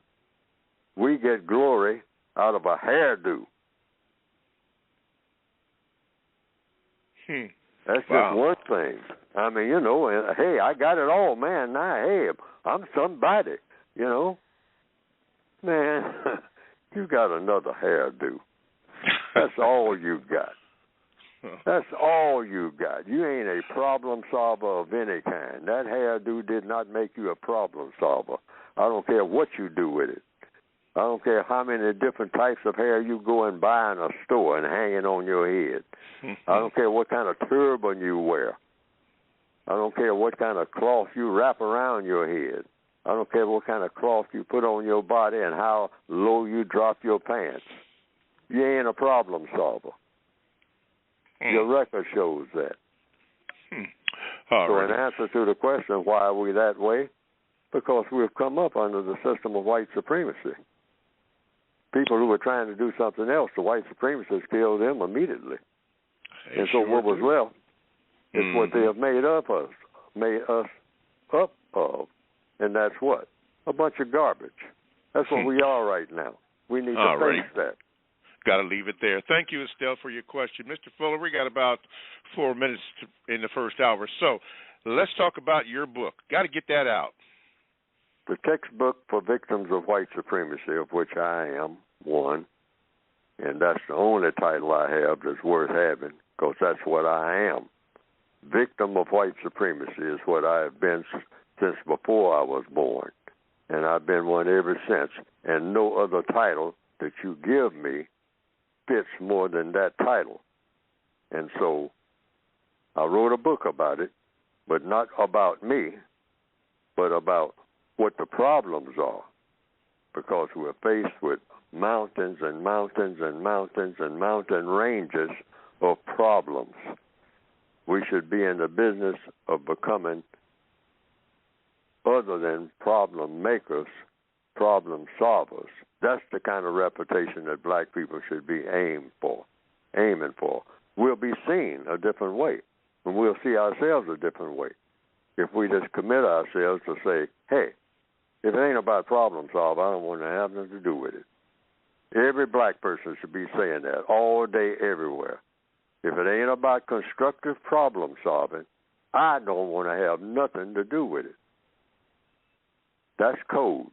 We get glory out of a hairdo. That's just one thing. I mean, hey, I got it all, man. Now, hey, I'm somebody, Man, you got another hairdo. That's all you got. That's all you got. You ain't a problem solver of any kind. That hairdo did not make you a problem solver. I don't care what you do with it. I don't care how many different types of hair you go and buy in a store and hang it on your head. I don't care what kind of turban you wear. I don't care what kind of cloth you wrap around your head. I don't care what kind of cloth you put on your body and how low you drop your pants. You ain't a problem solver. Your record shows that. So in answer to the question, why are we that way? Because we've come up under the system of white supremacy. People who were trying to do something else, the white supremacists killed them immediately. And so what was left is what they have made us up of. And that's what? A bunch of garbage. That's what we are right now. We need to face that. Got to leave it there. Thank you, Estelle, for your question. Mr. Fuller, we got about 4 minutes in the first hour. So let's talk about your book. Got to get that out. The textbook for victims of white supremacy, of which I am one, and that's the only title I have that's worth having, because that's what I am. Victim of white supremacy is what I have been since before I was born, and I've been one ever since, and no other title that you give me fits more than that title. And so I wrote a book about it, but not about me, but about what the problems are, because we're faced with mountains and mountains and mountains and mountain ranges of problems. We should be in the business of becoming other than problem makers, problem solvers. That's the kind of reputation that black people should be aiming for. We'll be seen a different way, and we'll see ourselves a different way if we just commit ourselves to say, hey, if it ain't about problem solving, I don't want to have nothing to do with it. Every black person should be saying that all day, everywhere. If it ain't about constructive problem solving, I don't want to have nothing to do with it. That's code.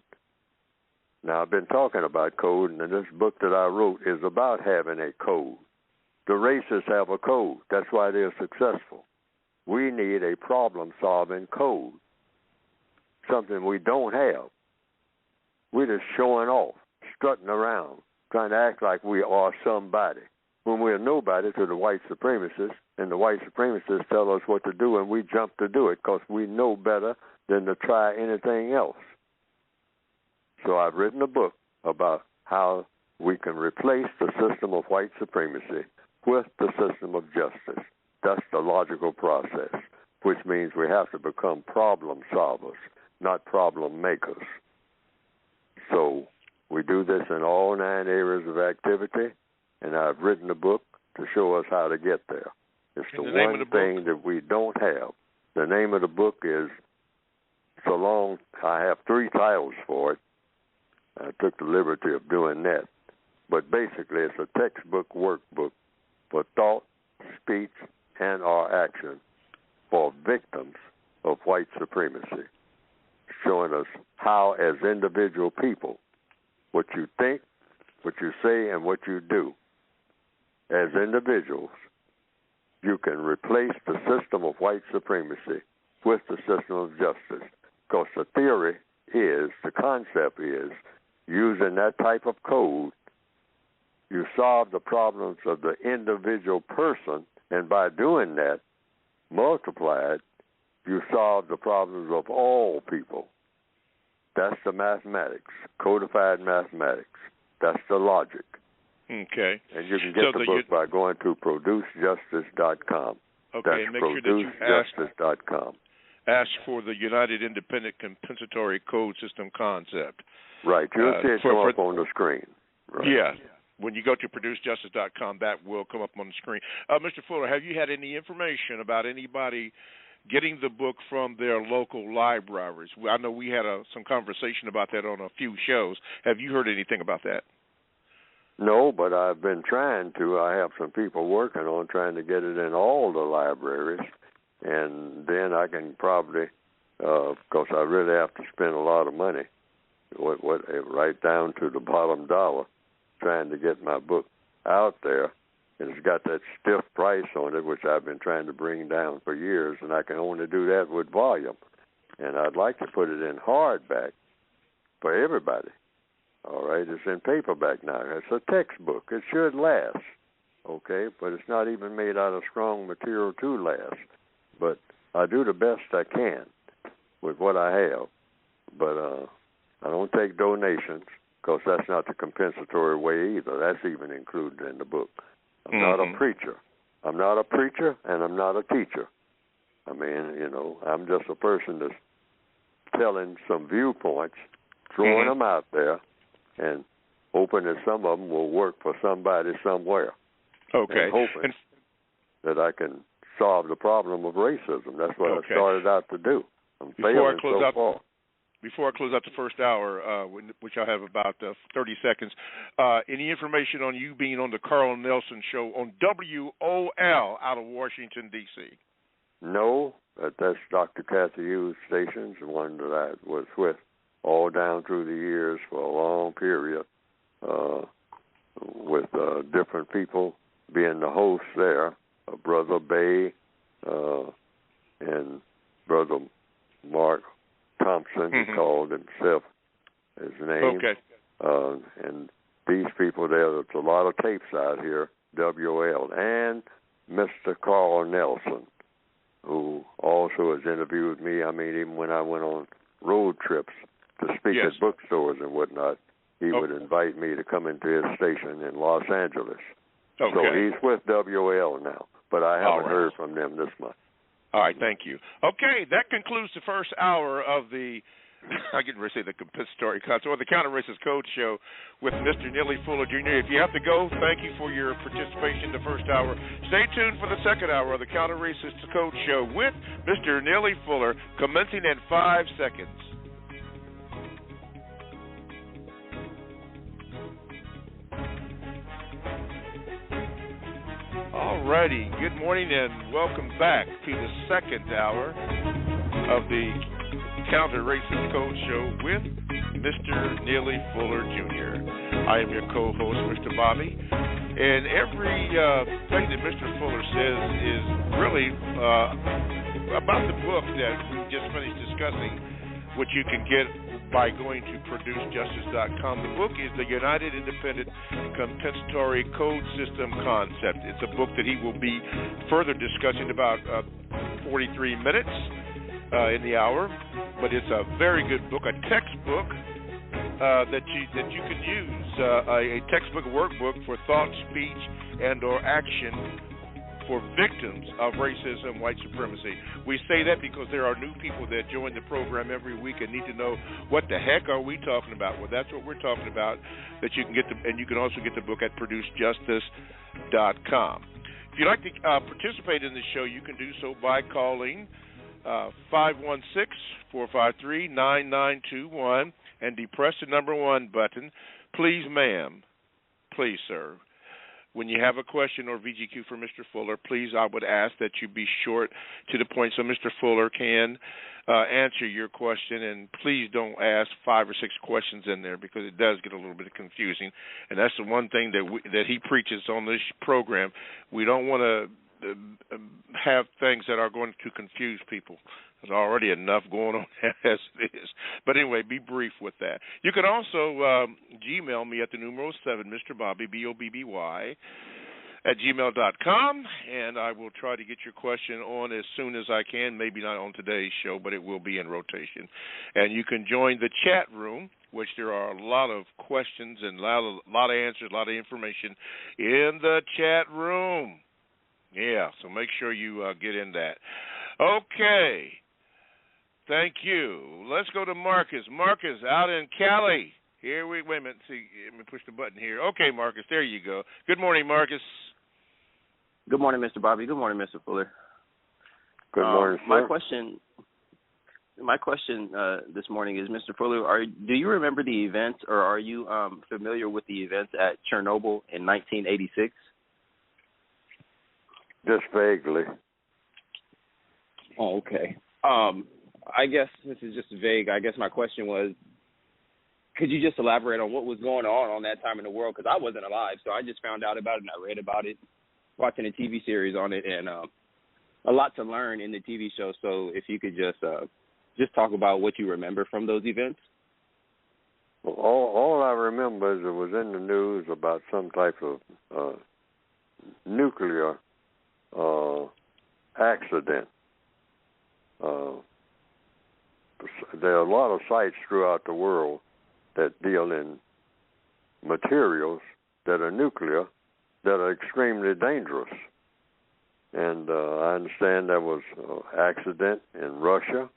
Now, I've been talking about code, and this book that I wrote is about having a code. The racists have a code. That's why they're successful. We need a problem-solving code, something we don't have. We're just showing off, strutting around, trying to act like we are somebody, when we're nobody to the white supremacists, and the white supremacists tell us what to do, and we jump to do it because we know better than to try anything else. So I've written a book about how we can replace the system of white supremacy with the system of justice. That's the logical process, which means we have to become problem solvers, not problem makers. So we do this in all 9 areas of activity, and I've written a book to show us how to get there. It's the one thing that we don't have. The name of the book is so long. I have 3 titles for it. I took the liberty of doing that. But basically, it's a textbook workbook for thought, speech, and or action for victims of white supremacy, showing us how, as individual people, what you think, what you say, and what you do, as individuals, you can replace the system of white supremacy with the system of justice. Because the theory is, the concept is, using that type of code, you solve the problems of the individual person, and by doing that, multiplied, you solve the problems of all people. That's the mathematics, codified mathematics. That's the logic. Okay. And you can get the book by going to producejustice.com. Okay, That's and make sure that you producejustice.com. Ask for the United Independent Compensatory Code System concept. Right. You'll see it come up on the screen. Right. Yeah. When you go to producejustice.com, that will come up on the screen. Mr. Fuller, have you had any information about anybody getting the book from their local libraries? I know we had some conversation about that on a few shows. Have you heard anything about that? No, but I've been trying to. I have some people working on trying to get it in all the libraries, and then I can probably, because I really have to spend a lot of money, right down to the bottom dollar, trying to get my book out there. And it's got that stiff price on it, which I've been trying to bring down for years, and I can only do that with volume. And I'd like to put it in hardback for everybody. All right, it's in paperback now. It's a textbook. It should last, okay, but it's not even made out of strong material to last. But I do the best I can with what I have. But I don't take donations, because that's not the compensatory way either. That's even included in the book. I'm not a preacher. I'm not a preacher, and I'm not a teacher. I mean, I'm just a person that's telling some viewpoints, throwing them out there, and hoping that some of them will work for somebody somewhere. Okay. And hoping that I can solve the problem of racism. That's what I started out to do. I'm failing so far. Before I close out the first hour, which I have about 30 seconds, any information on you being on the Carl Nelson Show on WOL out of Washington, D.C.? No, that's Dr. Cathy Hughes' station, the one that I was with all down through the years for a long period, with different people being the hosts there, Brother Bay and Brother Mark Thompson, he called himself his name. Okay. And these people there's a lot of tapes out here, WL, and Mr. Carl Nelson, who also has interviewed me. I mean, even when I went on road trips to speak at bookstores and whatnot, he would invite me to come into his station in Los Angeles. Okay. So he's with WL now, but I haven't heard from them this month. All right, thank you. Okay, that concludes the first hour of the, I get ready to say the compensatory concert, or the Counter-Racist Code Show with Mr. Neely Fuller, Jr. If you have to go, thank you for your participation in the first hour. Stay tuned for the second hour of the Counter-Racist Code Show with Mr. Neely Fuller, commencing in 5 seconds. All righty, good morning and welcome back to the second hour of the Counter-Racist Code Show with Mr. Neely Fuller, Jr. I am your co-host, Mr. Bobby, and every thing that Mr. Fuller says is really about the book that we just finished discussing, which you can get by going to ProduceJustice.com. The book is the United Independent Compensatory Code System Concept. It's a book that he will be further discussing about 43 minutes in the hour, but it's a very good book, a textbook that you can use, a textbook workbook for thought, speech, and or action for victims of racism, white supremacy. We say that because there are new people that join the program every week and need to know what the heck are we talking about. Well, that's what we're talking about. That you can get and you can also get the book at ProduceJustice.com. If you'd like to participate in the show, you can do so by calling 516-453-9921 and depress the number 1 button. Please, ma'am. Please, sir. When you have a question or VGQ for Mr. Fuller, please, I would ask that you be short to the point so Mr. Fuller can answer your question. And please don't ask 5 or 6 questions in there because it does get a little bit confusing. And that's the one thing that he preaches on this program. We don't want to have things that are going to confuse people. There's already enough going on as it is. But anyway, be brief with that. You can also Gmail me at the numeral 7, Mr. Bobby, BOBBY, at gmail.com, and I will try to get your question on as soon as I can, maybe not on today's show, but it will be in rotation. And you can join the chat room, which there are a lot of questions and a lot of answers, a lot of information in the chat room. Yeah, so make sure you get in that. Okay. Thank you. Let's go to Marcus. Marcus, out in Cali. Wait a minute. See, let me push the button here. Okay, Marcus, there you go. Good morning, Marcus. Good morning, Mr. Bobby. Good morning, Mr. Fuller. Good morning, sir. My question this morning is, Mr. Fuller, do you remember the events, or are you familiar with the events at Chernobyl in 1986? Just vaguely. Oh, okay. I guess this is just vague. I guess my question was, could you just elaborate on what was going on that time in the world? Because I wasn't alive, so I just found out about it and I read about it, watching a TV series on it, and a lot to learn in the TV show. So if you could just talk about what you remember from those events. Well, all I remember is it was in the news about some type of nuclear accident. There are a lot of sites throughout the world that deal in materials that are nuclear that are extremely dangerous. And I understand there was an accident in Russia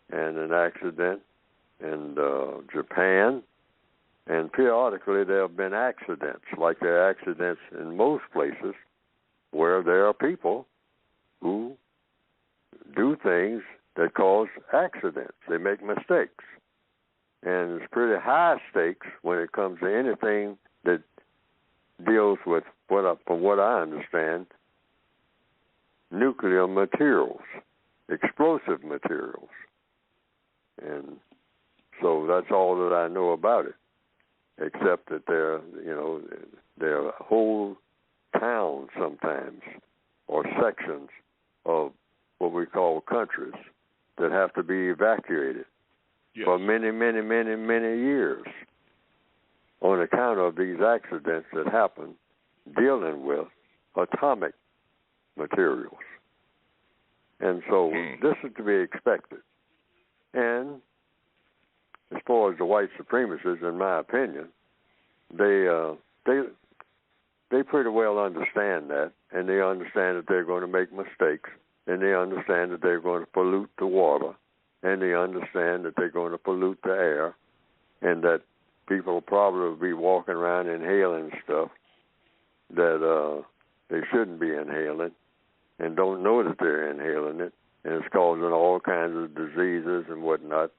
and an accident in Japan. And periodically there have been accidents, like there are accidents in most places where there are people who do things that cause accidents. They make mistakes. And it's pretty high stakes when it comes to anything that deals with, from what I understand, nuclear materials, explosive materials. And so that's all that I know about it, except that there are whole towns sometimes, or sections of what we call countries, that have to be evacuated for many, many, many, many years on account of these accidents that happen dealing with atomic materials. And so this is to be expected. And as far as the white supremacists, in my opinion, they pretty well understand that, and they understand that they're going to make mistakes, and they understand that they're going to pollute the water, and they understand that they're going to pollute the air, and that people probably will be walking around inhaling stuff that they shouldn't be inhaling and don't know that they're inhaling it, and it's causing all kinds of diseases and whatnot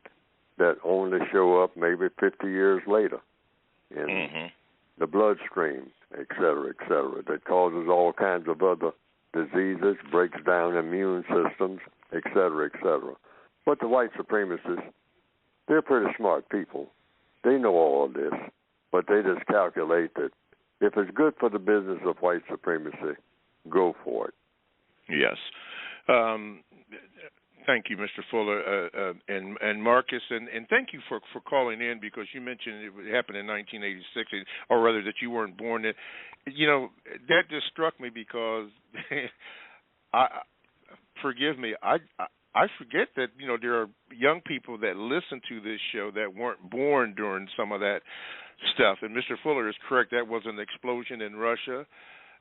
that only show up maybe 50 years later in the bloodstream, et cetera, that causes all kinds of other diseases, breaks down immune systems, et cetera, et cetera. But the white supremacists, they're pretty smart people. They know all of this, but they just calculate that if it's good for the business of white supremacy, go for it. Yes. Thank you, Mr. Fuller, and Marcus, and thank you for calling in, because you mentioned it happened in 1986, or rather that you weren't born then. You know, that just struck me because, forgive me, I forget that, you know, there are young people that listen to this show that weren't born during some of that stuff. And Mr. Fuller is correct. That was an explosion in Russia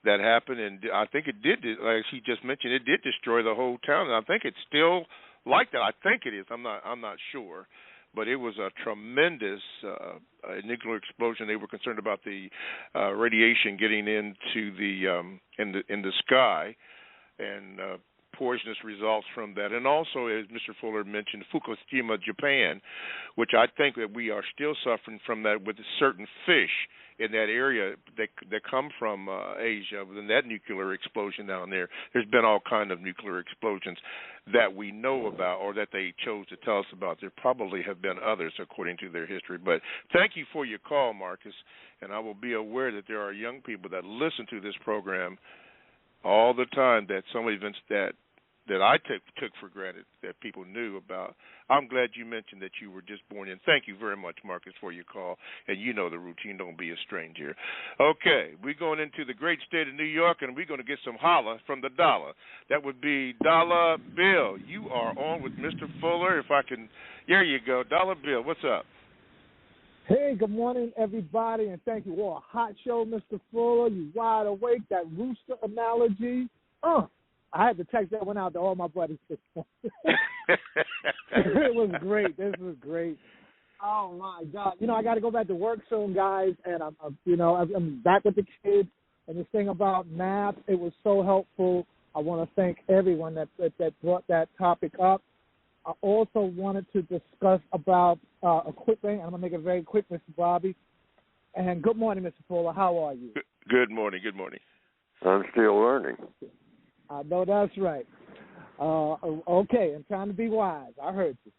that happened, and I think it did, like he just mentioned, it did destroy the whole town. And I think it's still like that. I think it is. I'm not sure. But it was a tremendous nuclear explosion. They were concerned about the radiation getting into the in the sky, and poisonous results from that. And also, as Mr. Fuller mentioned, Fukushima, Japan, which I think that we are still suffering from that with certain fish in that area that come from Asia. Within that nuclear explosion down there, there's been all kind of nuclear explosions that we know about, or that they chose to tell us about. There probably have been others according to their history. But thank you for your call, Marcus, and I will be aware that there are young people that listen to this program all the time, that some events that I took for granted that people knew about. I'm glad you mentioned that you were just born in. Thank you very much, Marcus, for your call. And you know the routine. Don't be a stranger. Okay, we're going into the great state of New York, and we're going to get some holla from the dollar. That would be Dollar Bill. You are on with Mr. Fuller. If I can, there you go. Dollar Bill, what's up? Hey, good morning, everybody, and thank you. Well, a hot show, Mr. Fuller. You wide awake. That rooster analogy. I had to text that one out to all my buddies this morning. It was great. This was great. Oh, my God. You know, I got to go back to work soon, guys, and I'm back with the kids. And this thing about math, it was so helpful. I want to thank everyone that brought that topic up. I also wanted to discuss about a quick thing. I'm going to make it very quick, Mr. Bobby. And good morning, Mr. Fuller. How are you? Good morning. Good morning. I'm still learning. I know that's right. Okay, I'm trying to be wise. I heard you.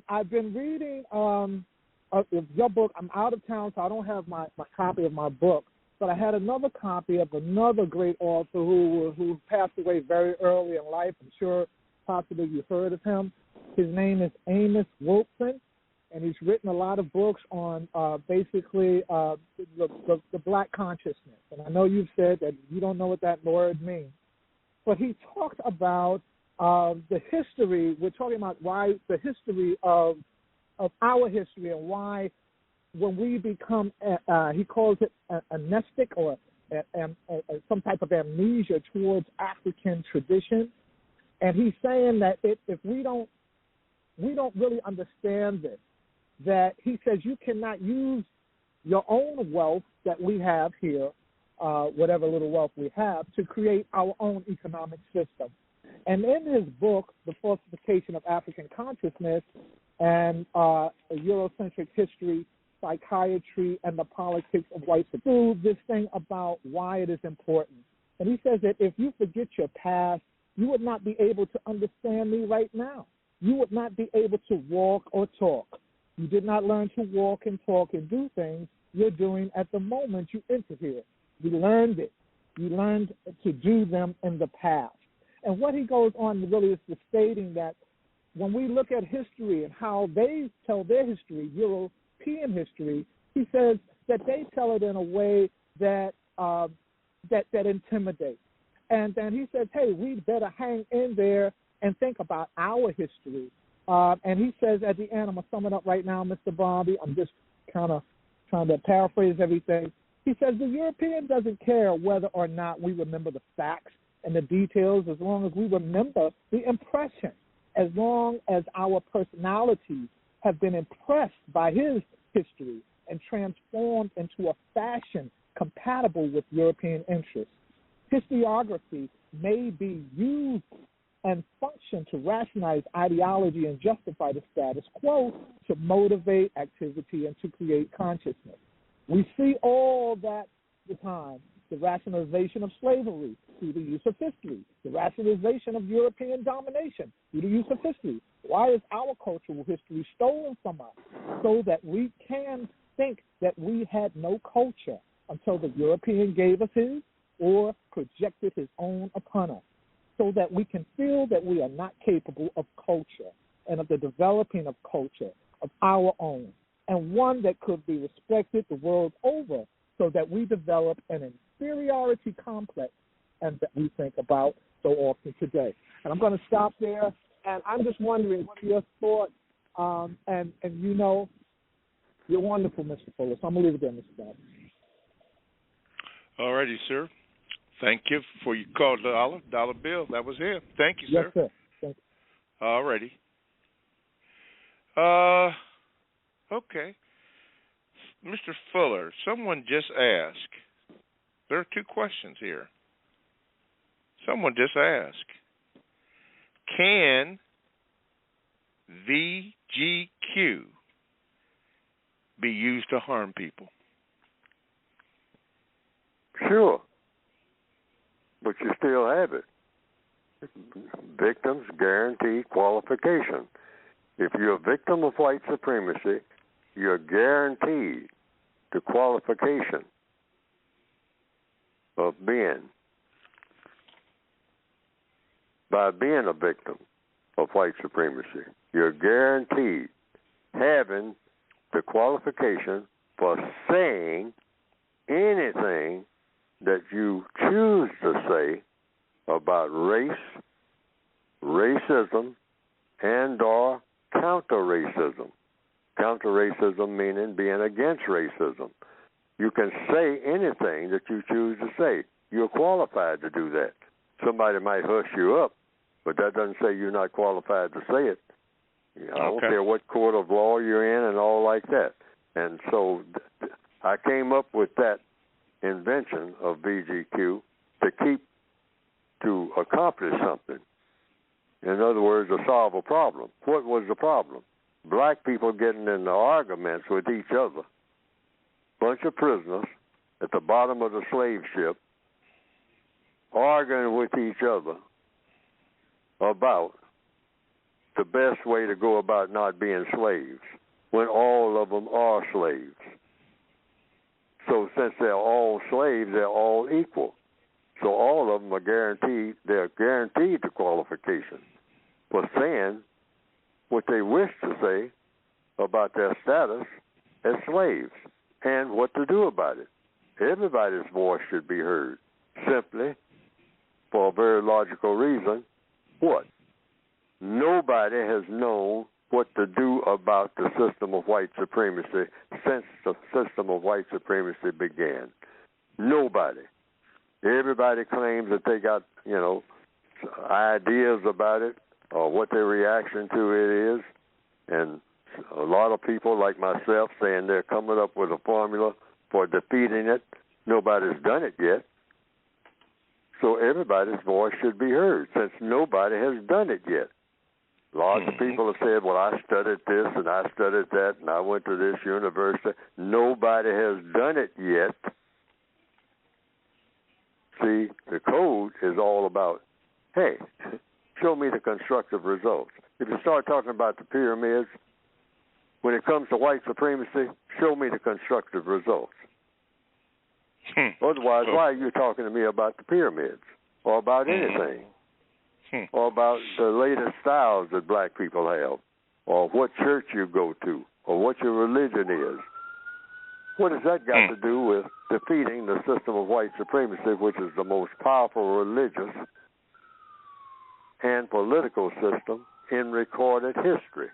I've been reading your book. I'm out of town, so I don't have my copy of my book. But I had another copy of another great author who passed away very early in life. I'm sure possibly you've heard of him. His name is Amos Wilson, and he's written a lot of books on basically the black consciousness. And I know you've said that you don't know what that word means. But he talked about the history. We're talking about why the history of our history, and why when we become, he calls it amnestic, or some type of amnesia towards African tradition. And he's saying that if we don't really understand this, that he says you cannot use your own wealth that we have here, whatever little wealth we have, to create our own economic system. And in his book, The Falsification of African Consciousness and Eurocentric History, Psychiatry, and the Politics of White Supremacy, this thing about why it is important. And he says that if you forget your past, you would not be able to understand me right now. You would not be able to walk or talk. You did not learn to walk and talk and do things you're doing at the moment you enter here. You learned it. You learned to do them in the past. And what he goes on really is stating that when we look at history and how they tell their history, European history, he says that they tell it in a way that that intimidates. And then he says, hey, we better hang in there and think about our history. And he says at the end, I'm going to sum it up right now, Mr. Bobby. I'm just kind of trying to paraphrase everything. He says the European doesn't care whether or not we remember the facts. and the details, as long as we remember the impression, as long as our personalities have been impressed by his history and transformed into a fashion compatible with European interests. Historiography may be used and function to rationalize ideology and justify the status quo, to motivate activity and to create consciousness. We see all that the time. The rationalization of slavery through the use of history, the rationalization of European domination through the use of history. Why is our cultural history stolen from us? So that we can think that we had no culture until the European gave us his or projected his own upon us, so that we can feel that we are not capable of culture and of the developing of culture of our own, and one that could be respected the world over, so that we develop an inferiority complex and that we think about so often today. And I'm going to stop there, and I'm just wondering what are your thoughts, and you know, you're wonderful, Mr. Fuller, so I'm going to leave it there, Mr. Bob. All righty, sir. Thank you for your call, dollar bill. That was him. Thank you, sir. Yes, sir. Thank you. All righty. Okay. Mr. Fuller, someone just asked, there are two questions here. Someone just asked, can VGQ be used to harm people? Sure. But you still have it. Victims guarantee qualification. If you're a victim of white supremacy, you're guaranteed the qualification of being, by being a victim of white supremacy, you're guaranteed having the qualification for saying anything that you choose to say about race, racism, and or counter-racism. Counter-racism meaning being against racism. You can say anything that you choose to say. You're qualified to do that. Somebody might hush you up, but that doesn't say you're not qualified to say it. I don't care what court of law you're in and all like that. And so I came up with that invention of VGQ to accomplish something. In other words, to solve a problem. What was the problem? Black people getting into arguments with each other. Bunch of prisoners at the bottom of the slave ship arguing with each other about the best way to go about not being slaves when all of them are slaves. So since they're all slaves, they're all equal. So all of them are guaranteed the qualification for saying what they wish to say about their status as slaves and what to do about it. Everybody's voice should be heard, simply for a very logical reason. What? Nobody has known what to do about the system of white supremacy since the system of white supremacy began. Nobody. Everybody claims that they got, ideas about it or what their reaction to it is. And a lot of people like myself saying they're coming up with a formula for defeating it. Nobody's done it yet. So everybody's voice should be heard since nobody has done it yet. Lots of people have said, well, I studied this and I studied that and I went to this university. Nobody has done it yet. See, the code is all about, hey, show me the constructive results. If you start talking about the pyramids, when it comes to white supremacy, show me the constructive results. Otherwise, why are you talking to me about the pyramids or about anything? Or about the latest styles that black people have, or what church you go to, or what your religion is. What has that got to do with defeating the system of white supremacy, which is the most powerful religious and political system in recorded history?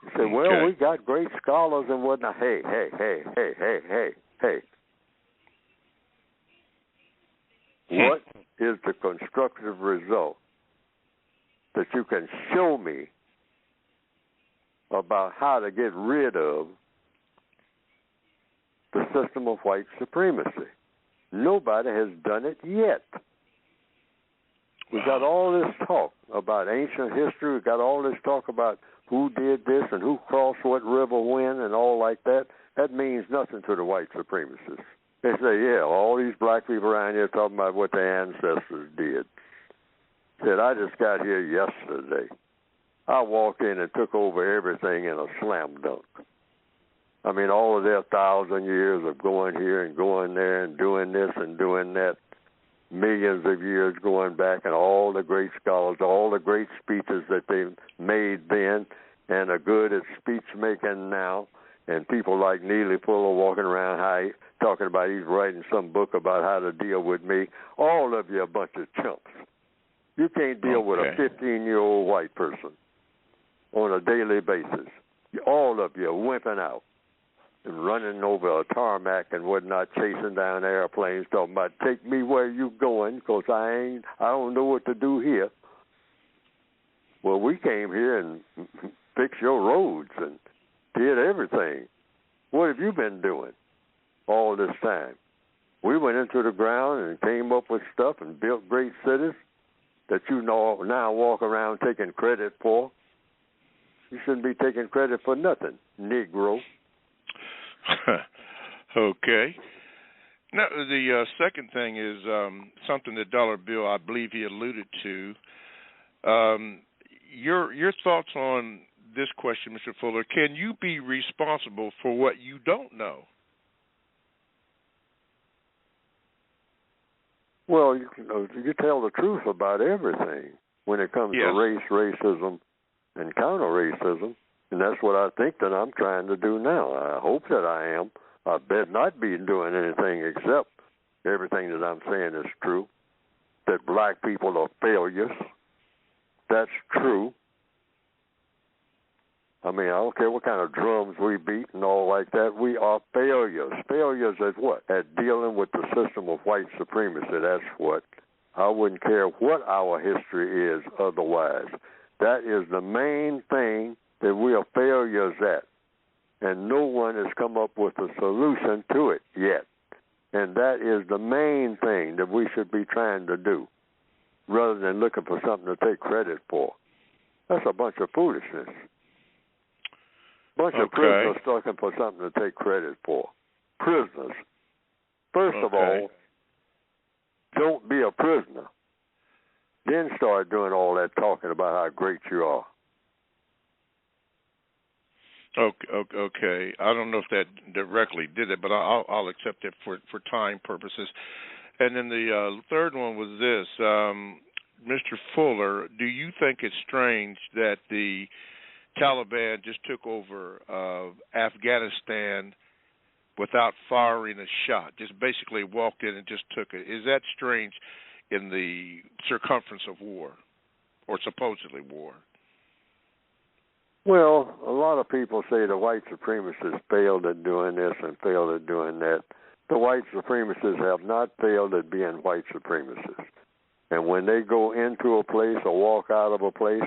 You say, well, we got great scholars and whatnot. Hey. What is the constructive result that you can show me about how to get rid of the system of white supremacy. Nobody has done it yet. We got all this talk about ancient history. We got all this talk about who did this and who crossed what river when and all like that. That means nothing to the white supremacists. They say, yeah, all these black people around here talking about what their ancestors did. Said, I just got here yesterday. I walked in and took over everything in a slam dunk. I mean, all of their 1,000 years of going here and going there and doing this and doing that, millions of years going back, and all the great scholars, all the great speeches that they made then and are good at speech making now, and people like Neely Fuller walking around high, talking about he's writing some book about how to deal with me. All of you are a bunch of chumps. You can't deal with a 15-year-old white person on a daily basis. All of you are wimping out and running over a tarmac and whatnot, chasing down airplanes, talking about, take me where you going, because I don't know what to do here. Well, we came here and fixed your roads and did everything. What have you been doing all this time? We went into the ground and came up with stuff and built great cities that you now walk around taking credit for. You shouldn't be taking credit for nothing, Negro. Okay. Now, the second thing is something that Dollar Bill, I believe he alluded to. Your thoughts on this question, Mr. Fuller. Can you be responsible for what you don't know? Well, you tell the truth about everything when it comes to race, racism, and counter-racism, and that's what I think that I'm trying to do now. I hope that I am. I bet not be doing anything except everything that I'm saying is true, that black people are failures. That's true. I mean, I don't care what kind of drums we beat and all like that. We are failures. Failures at what? At dealing with the system of white supremacy. That's what. I wouldn't care what our history is otherwise. That is the main thing that we are failures at. And no one has come up with a solution to it yet. And that is the main thing that we should be trying to do, rather than looking for something to take credit for. That's a bunch of foolishness. Bunch of prisoners looking for something to take credit for. Prisoners. First of all, don't be a prisoner. Then start doing all that talking about how great you are. Okay. I don't know if that directly did it, but I'll accept it for time purposes. And then the third one was this. Mr. Fuller, do you think it's strange that the Taliban just took over Afghanistan without firing a shot, just basically walked in and just took it? Is that strange in the circumference of war, or supposedly war? Well, a lot of people say the white supremacists failed at doing this and failed at doing that. The white supremacists have not failed at being white supremacists. And when they go into a place or walk out of a place,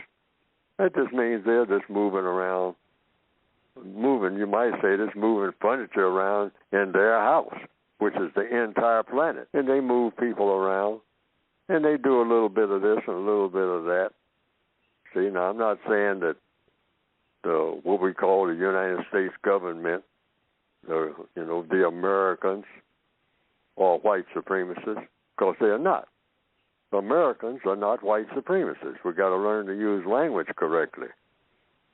that just means they're just moving around. You might say, just moving furniture around in their house, which is the entire planet. And they move people around, and they do a little bit of this and a little bit of that. See, now I'm not saying that what we call the United States government, the Americans, are white supremacists, because they are not. Americans are not white supremacists. We've got to learn to use language correctly.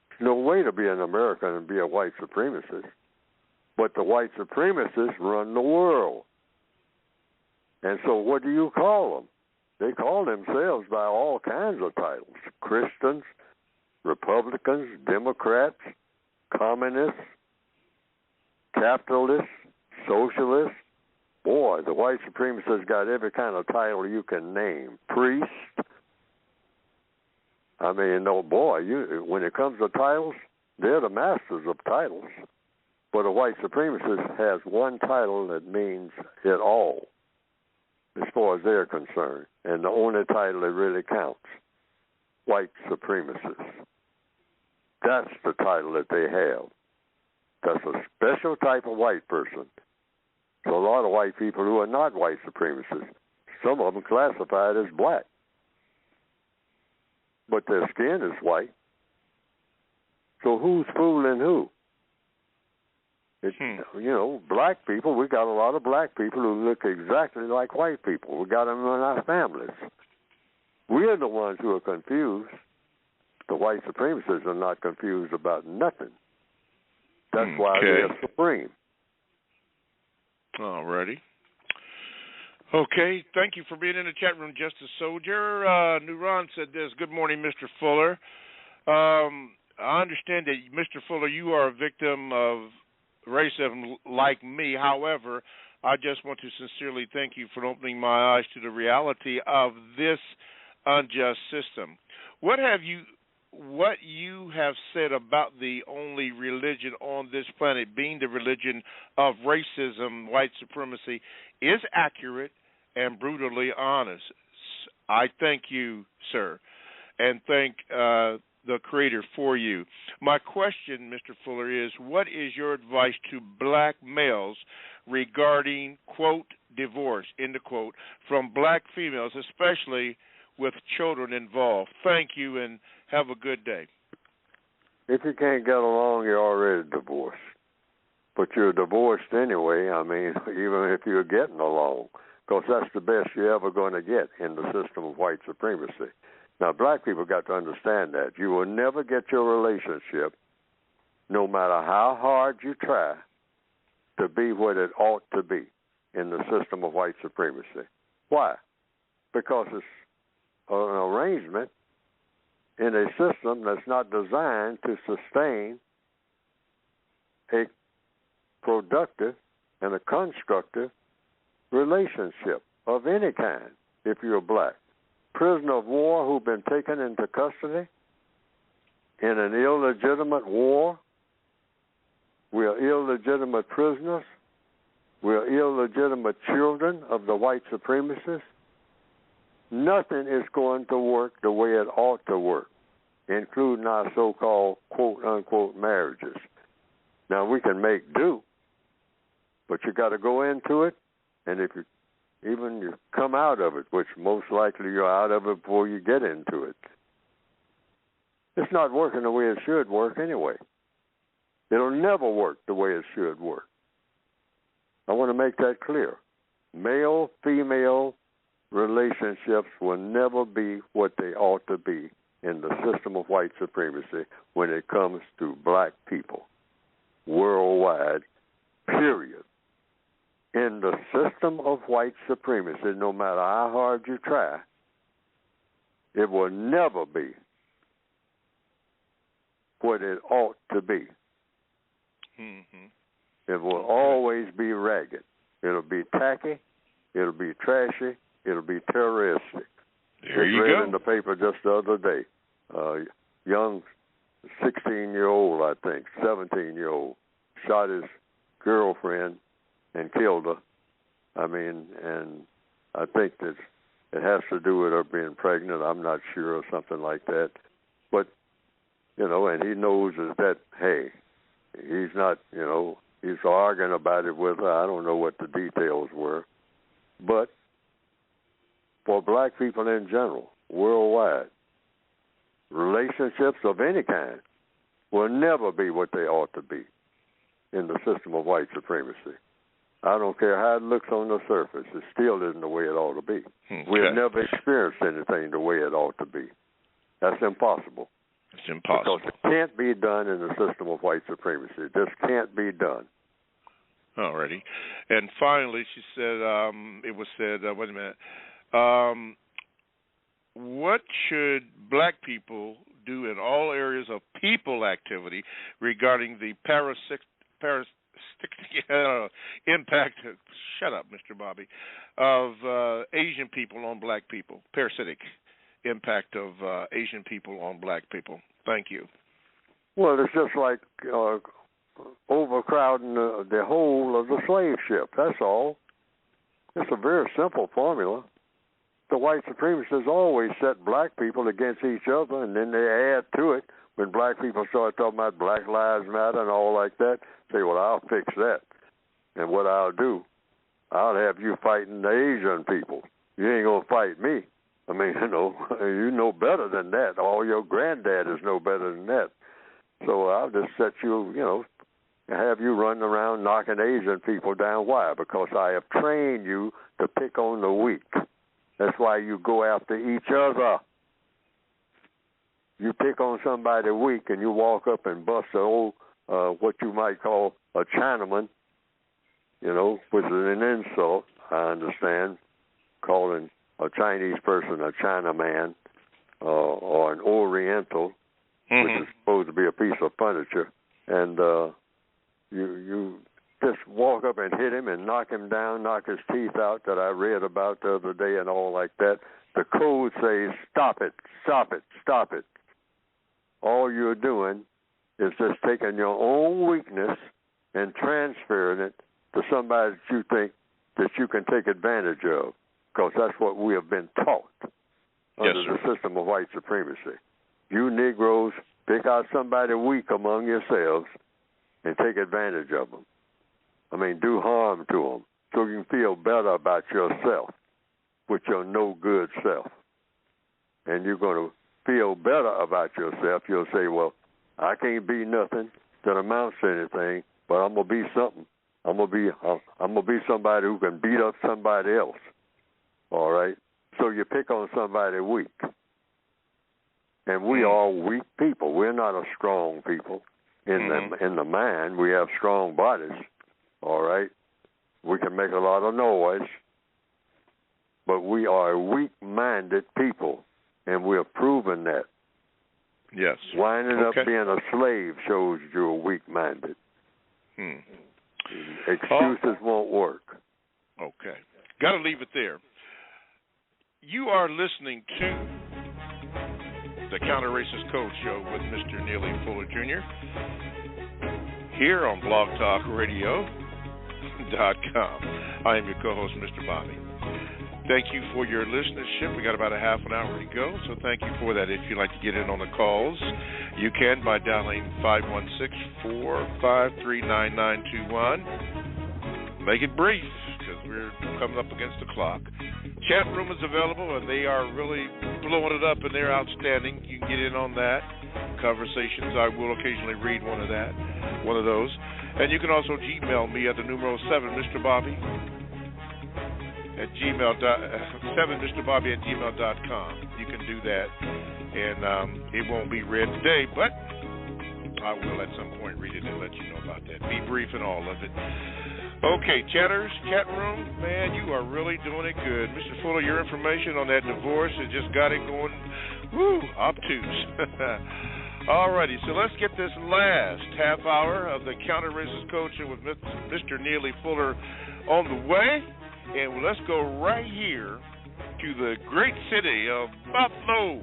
There's no way to be an American and be a white supremacist. But the white supremacists run the world. And so what do you call them? They call themselves by all kinds of titles. Christians, Republicans, Democrats, communists, capitalists, socialists. Boy, the white supremacists got every kind of title you can name. Priest. I mean, when it comes to titles, they're the masters of titles. But a white supremacist has one title that means it all. as far as they're concerned. And the only title that really counts, white supremacists. That's the title that they have. That's a special type of white person. So a lot of white people who are not white supremacists, some of them classified as black. But their skin is white. So who's fooling who? Black people, we got a lot of black people who look exactly like white people. We got them in our families. We're the ones who are confused. The white supremacists are not confused about nothing. That's why they're supreme. All righty. Okay, thank you for being in the chat room, Justice Soldier. Nuran said this, good morning, Mr. Fuller. I understand that, Mr. Fuller, you are a victim of racism like me. However, I just want to sincerely thank you for opening my eyes to the reality of this unjust system. What you have said about the only religion on this planet being the religion of racism, white supremacy, is accurate and brutally honest. I thank you, sir, and thank the Creator for you. My question, Mr. Fuller, is what is your advice to black males regarding, quote, divorce, end of quote, from black females, especially with children involved? Thank you, and have a good day. If you can't get along, you're already divorced. But you're divorced anyway, even if you're getting along, because that's the best you're ever going to get in the system of white supremacy. Now, black people got to understand that. You will never get your relationship, no matter how hard you try, to be what it ought to be in the system of white supremacy. Why? Because it's an arrangement in a system that's not designed to sustain a productive and a constructive relationship of any kind if you're black. Prisoner of war who've been taken into custody in an illegitimate war. We are illegitimate prisoners. We are illegitimate children of the white supremacists. Nothing is going to work the way it ought to work, including our so-called quote-unquote marriages. Now, we can make do, but you got to go into it, and if you come out of it, which most likely you're out of it before you get into it, it's not working the way it should work anyway. It'll never work the way it should work. I want to make that clear. Male-female relationships will never be what they ought to be in the system of white supremacy when it comes to black people worldwide, period. In the system of white supremacy, no matter how hard you try, it will never be what it ought to be. Mm-hmm. It will always be ragged. It'll be tacky. It'll be trashy. It'll be terroristic. There you read go. In the paper just the other day, young 16-year-old, I think, 17-year-old, shot his girlfriend and killed her. And I think that it has to do with her being pregnant. I'm not sure, or something like that. But, and he knows that, hey, he's not, he's arguing about it with her. I don't know what the details were. But for black people in general, worldwide, relationships of any kind will never be what they ought to be in the system of white supremacy. I don't care how it looks on the surface. It still isn't the way it ought to be. Okay. We have never experienced anything the way it ought to be. That's impossible. It's impossible. Because it can't be done in the system of white supremacy. It just can't be done. Alrighty. And finally, she said, it was said, wait a minute, what should black people do in all areas of people activity regarding the impact, shut up, Mr. Bobby, of Asian people on black people, parasitic impact of Asian people on black people? Thank you. Well, it's just like overcrowding the whole of the slave ship. That's all. It's a very simple formula. The white supremacists always set black people against each other, and then they add to it when black people start talking about Black Lives Matter and all like that. Say, well, I'll fix that. And what I'll do, I'll have you fighting the Asian people. You ain't going to fight me. I mean, you know better than that. All your granddaddies know better than that. So I'll just set you, have you running around knocking Asian people down. Why? Because I have trained you to pick on the weak. That's why you go after each other. You pick on somebody weak and you walk up and bust an old, what you might call a Chinaman, which is an insult, I understand, calling a Chinese person a Chinaman or an Oriental, which is supposed to be a piece of furniture. And you just walk up and hit him and knock him down, knock his teeth out that I read about the other day and all like that. The code says, stop it, stop it, stop it. All you're doing is just taking your own weakness and transferring it to somebody that you think that you can take advantage of, because that's what we have been taught under the system of white supremacy. You Negroes pick out somebody weak among yourselves and take advantage of them. I mean, do harm to them so you can feel better about yourself with your no-good self. And you're going to feel better about yourself. You'll say, well, I can't be nothing that amounts to anything, but I'm going to be something. I'm going to be somebody who can beat up somebody else. All right? So you pick on somebody weak. And we are weak people. We're not a strong people. In the mind, we have strong bodies. All right? We can make a lot of noise, but we are weak-minded people, and we have proven that. Yes. Winding up being a slave shows you're weak-minded. Excuses won't work. Okay. Got to leave it there. You are listening to the Counter-Racist Code Show with Mr. Neely Fuller Jr. here on blogtalkradio.com. I am your co-host, Mr. Bobby. Thank you for your listenership. We got about a half an hour to go, so thank you for that. If you'd like to get in on the calls, you can by dialing 516-453-9921. Make it brief, because we're coming up against the clock. Chat room is available, and they are really blowing it up, and they're outstanding. You can get in on that. Conversations, I will occasionally read one of those. And you can also Gmail me at the numero 7, Mr. Bobby, at gmail.com. You can do that, and it won't be read today, but I will at some point read it and let you know about that. Be brief and all of it. Okay, chatters, chat room, man, you are really doing it good. Mr. Fuller, your information on that divorce has just got it going, obtuse. All righty, so let's get this last half hour of the Counter-Racist Code Show with Mr. Neely Fuller on the way. And let's go right here to the great city of Buffalo.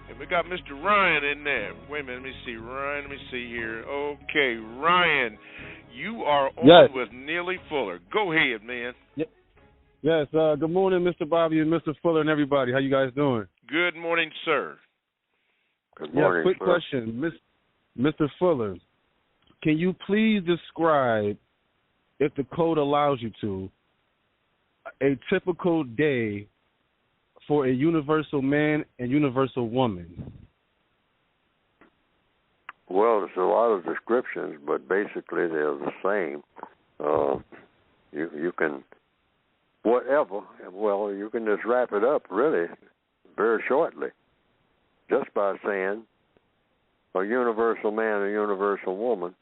And we got Mr. Ryan in there. Wait a minute, let me see. Ryan, let me see here. Okay, Ryan, you are on with Neely Fuller. Go ahead, man. Yes, good morning, Mr. Bobby and Mr. Fuller and everybody. How you guys doing? Good morning, sir. Good morning, quick question. Mr. Fuller, can you please describe, if the code allows you to, a typical day for a universal man and universal woman? Well, there's a lot of descriptions, but basically they're the same. You can, whatever, well, you can just wrap it up really very shortly just by saying a universal man and a universal woman,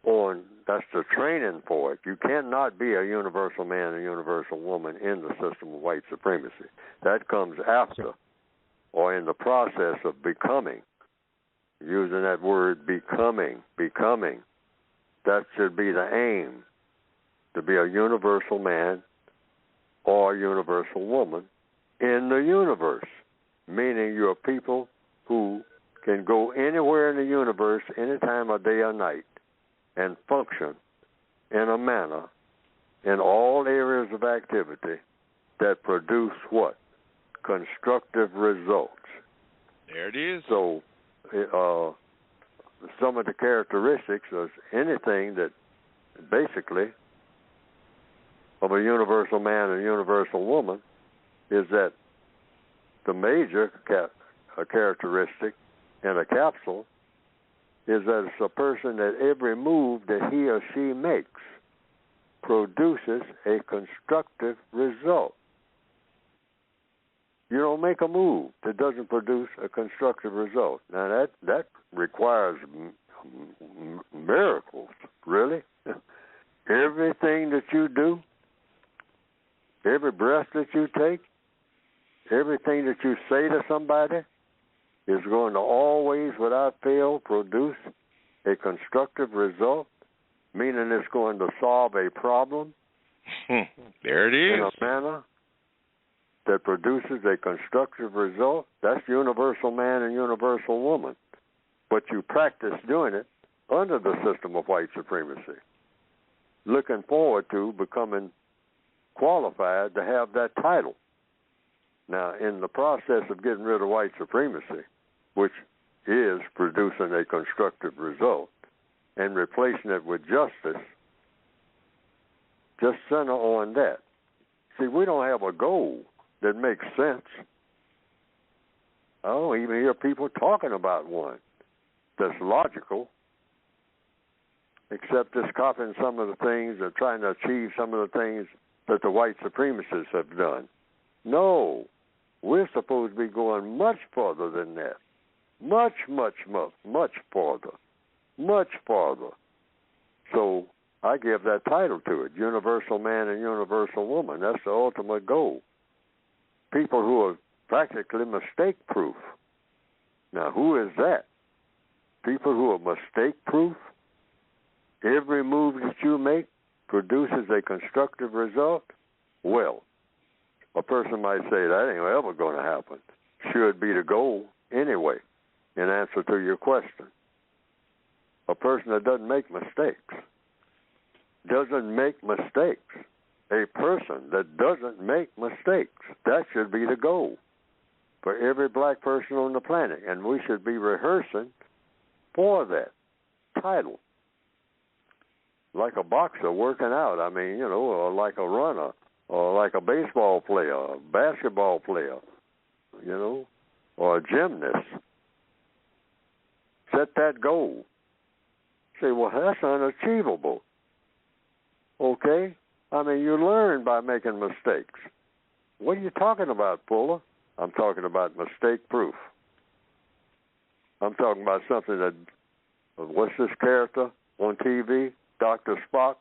or that's the training for it. You cannot be a universal man and a universal woman in the system of white supremacy. That comes after or in the process of becoming. Using that word becoming. That should be the aim, to be a universal man or a universal woman in the universe, meaning you're people who can go anywhere in the universe any time of day or night and function in a manner in all areas of activity that produce what? Constructive results. There it is. So some of the characteristics of anything that basically of a universal man and universal woman is that the major characteristic in a capsule is that it's a person that every move that he or she makes produces a constructive result. You don't make a move that doesn't produce a constructive result. Now that requires miracles, really. Everything that you do, every breath that you take, everything that you say to somebody is going to always, without fail, produce a constructive result, meaning it's going to solve a problem. There it is. In a manner that produces a constructive result. That's universal man and universal woman. But you practice doing it under the system of white supremacy, looking forward to becoming qualified to have that title. Now, in the process of getting rid of white supremacy, which is producing a constructive result, and replacing it with justice, just center on that. See, we don't have a goal that makes sense. I don't even hear people talking about one that's logical, except just copying some of the things or trying to achieve some of the things that the white supremacists have done. No, we're supposed to be going much further than that. Much farther. Much farther. So I give that title to it, universal man and universal woman. That's the ultimate goal. People who are practically mistake-proof. Now, who is that? People who are mistake-proof? Every move that you make produces a constructive result? Well, a person might say that ain't ever going to happen. Should be the goal anyway, in answer to your question. A person that doesn't make mistakes. A person that doesn't make mistakes. That should be the goal for every black person on the planet. And we should be rehearsing for that title. Like a boxer working out, or like a runner, or like a baseball player, a basketball player, or a gymnast. Set that goal. Say, well, that's unachievable. Okay? You learn by making mistakes. What are you talking about, Fuller? I'm talking about mistake-proof. I'm talking about something that, what's this character on TV, Dr. Spock,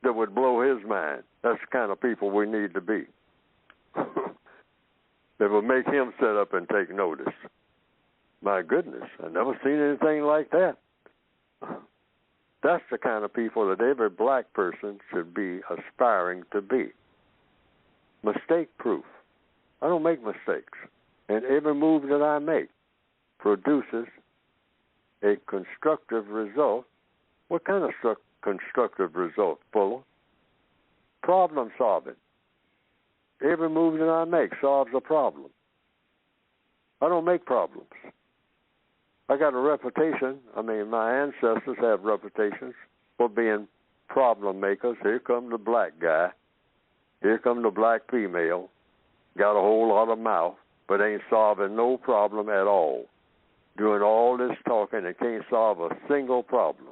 that would blow his mind. That's the kind of people we need to be. That would make him sit up and take notice. My goodness, I've never seen anything like that. That's the kind of people that every black person should be aspiring to be. Mistake-proof. I don't make mistakes. And every move that I make produces a constructive result. What kind of constructive result, Fuller? Problem solving. Every move that I make solves a problem. I don't make problems. I got a reputation. My ancestors have reputations for being problem makers. Here come the black guy. Here come the black female. Got a whole lot of mouth, but ain't solving no problem at all. Doing all this talking and can't solve a single problem.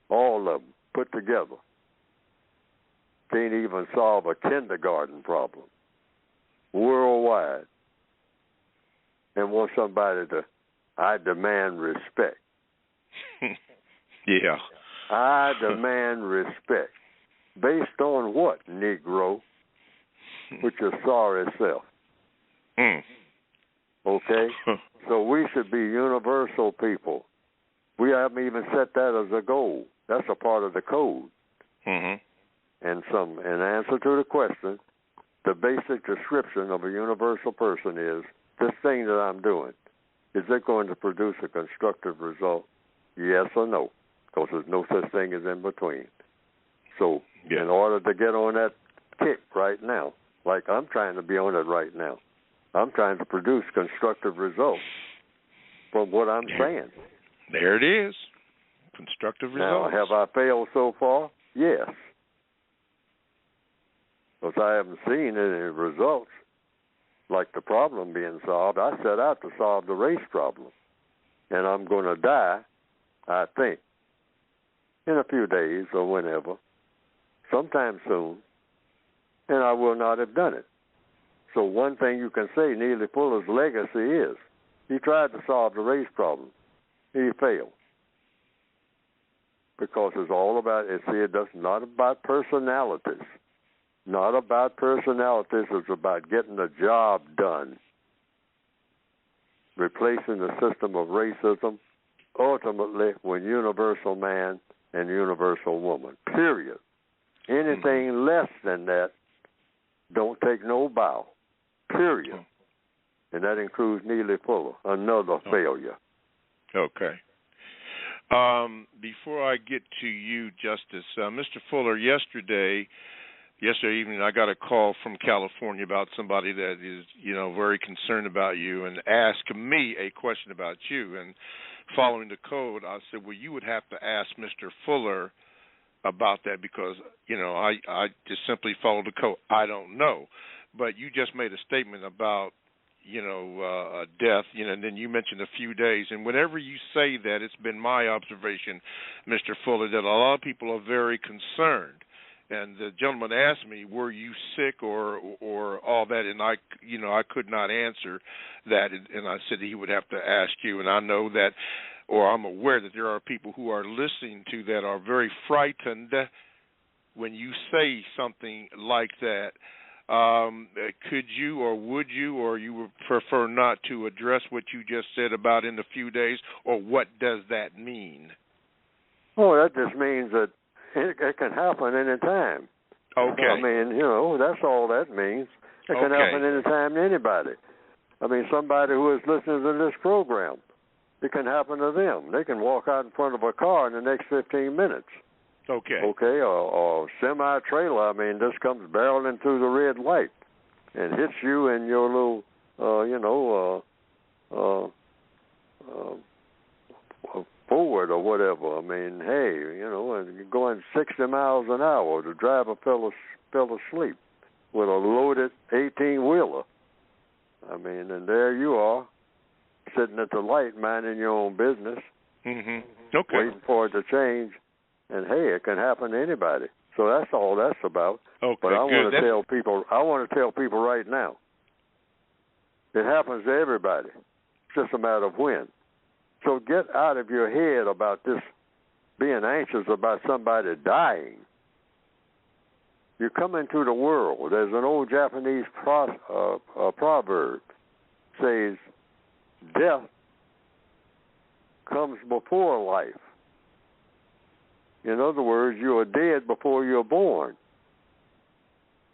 All of them put together. Can't even solve a kindergarten problem. Worldwide. And want somebody to, I demand respect. Yeah. I demand respect. Based on what, Negro? With your sorry self. Okay? So we should be universal people. We haven't even set that as a goal. That's a part of the code. Mm-hmm. And in answer to the question, the basic description of a universal person is, this thing that I'm doing, is it going to produce a constructive result? Yes or no? Because there's no such thing as in between. So in order to get on that kick right now, like I'm trying to be on it right now, I'm trying to produce constructive results from what I'm saying. There it is. Constructive results. Now, have I failed so far? Yes. Because I haven't seen any results like the problem being solved. I set out to solve the race problem. And I'm going to die, I think, in a few days or whenever, sometime soon, and I will not have done it. So one thing you can say Neely Fuller's legacy is, he tried to solve the race problem. He failed. Because it's all about, it's not about personalities. Not about personalities, it's about getting the job done. Replacing the system of racism, ultimately with universal man and universal woman, period. Anything less than that, don't take no bow, period. And that includes Neely Fuller, another failure. Okay. Before I get to you, Justice, Mr. Fuller, yesterday evening I got a call from California about somebody that is, very concerned about you and asked me a question about you. And following the code, I said, well, you would have to ask Mr. Fuller about that because, I just simply followed the code. I don't know. But you just made a statement about, death, and then you mentioned a few days. And whenever you say that, it's been my observation, Mr. Fuller, that a lot of people are very concerned. And the gentleman asked me, were you sick or all that? And I could not answer that. And I said he would have to ask you. And I know that, or I'm aware that there are people who are listening to that are very frightened when you say something like that. Could you or would you or you would prefer not to address what you just said about in a few days, or what does that mean? Oh, that just means that it can happen any time. Okay. I mean, that's all that means. It can happen any time to anybody. I mean, somebody who is listening to this program, it can happen to them. They can walk out in front of a car in the next 15 minutes. Okay. Okay, or semi-trailer, I mean, this comes barreling through the red light and hits you in your little, forward or whatever. I mean, hey, and you're going 60 miles an hour. The driver fell asleep with a loaded 18-wheeler. I mean, and there you are, sitting at the light, minding your own business, waiting for it to change. And hey, it can happen to anybody. So that's all that's about. Okay, but I want to tell people right now, it happens to everybody. It's just a matter of when. So get out of your head about this, being anxious about somebody dying. You come into the world. There's an old Japanese proverb says, death comes before life. In other words, you are dead before you're born.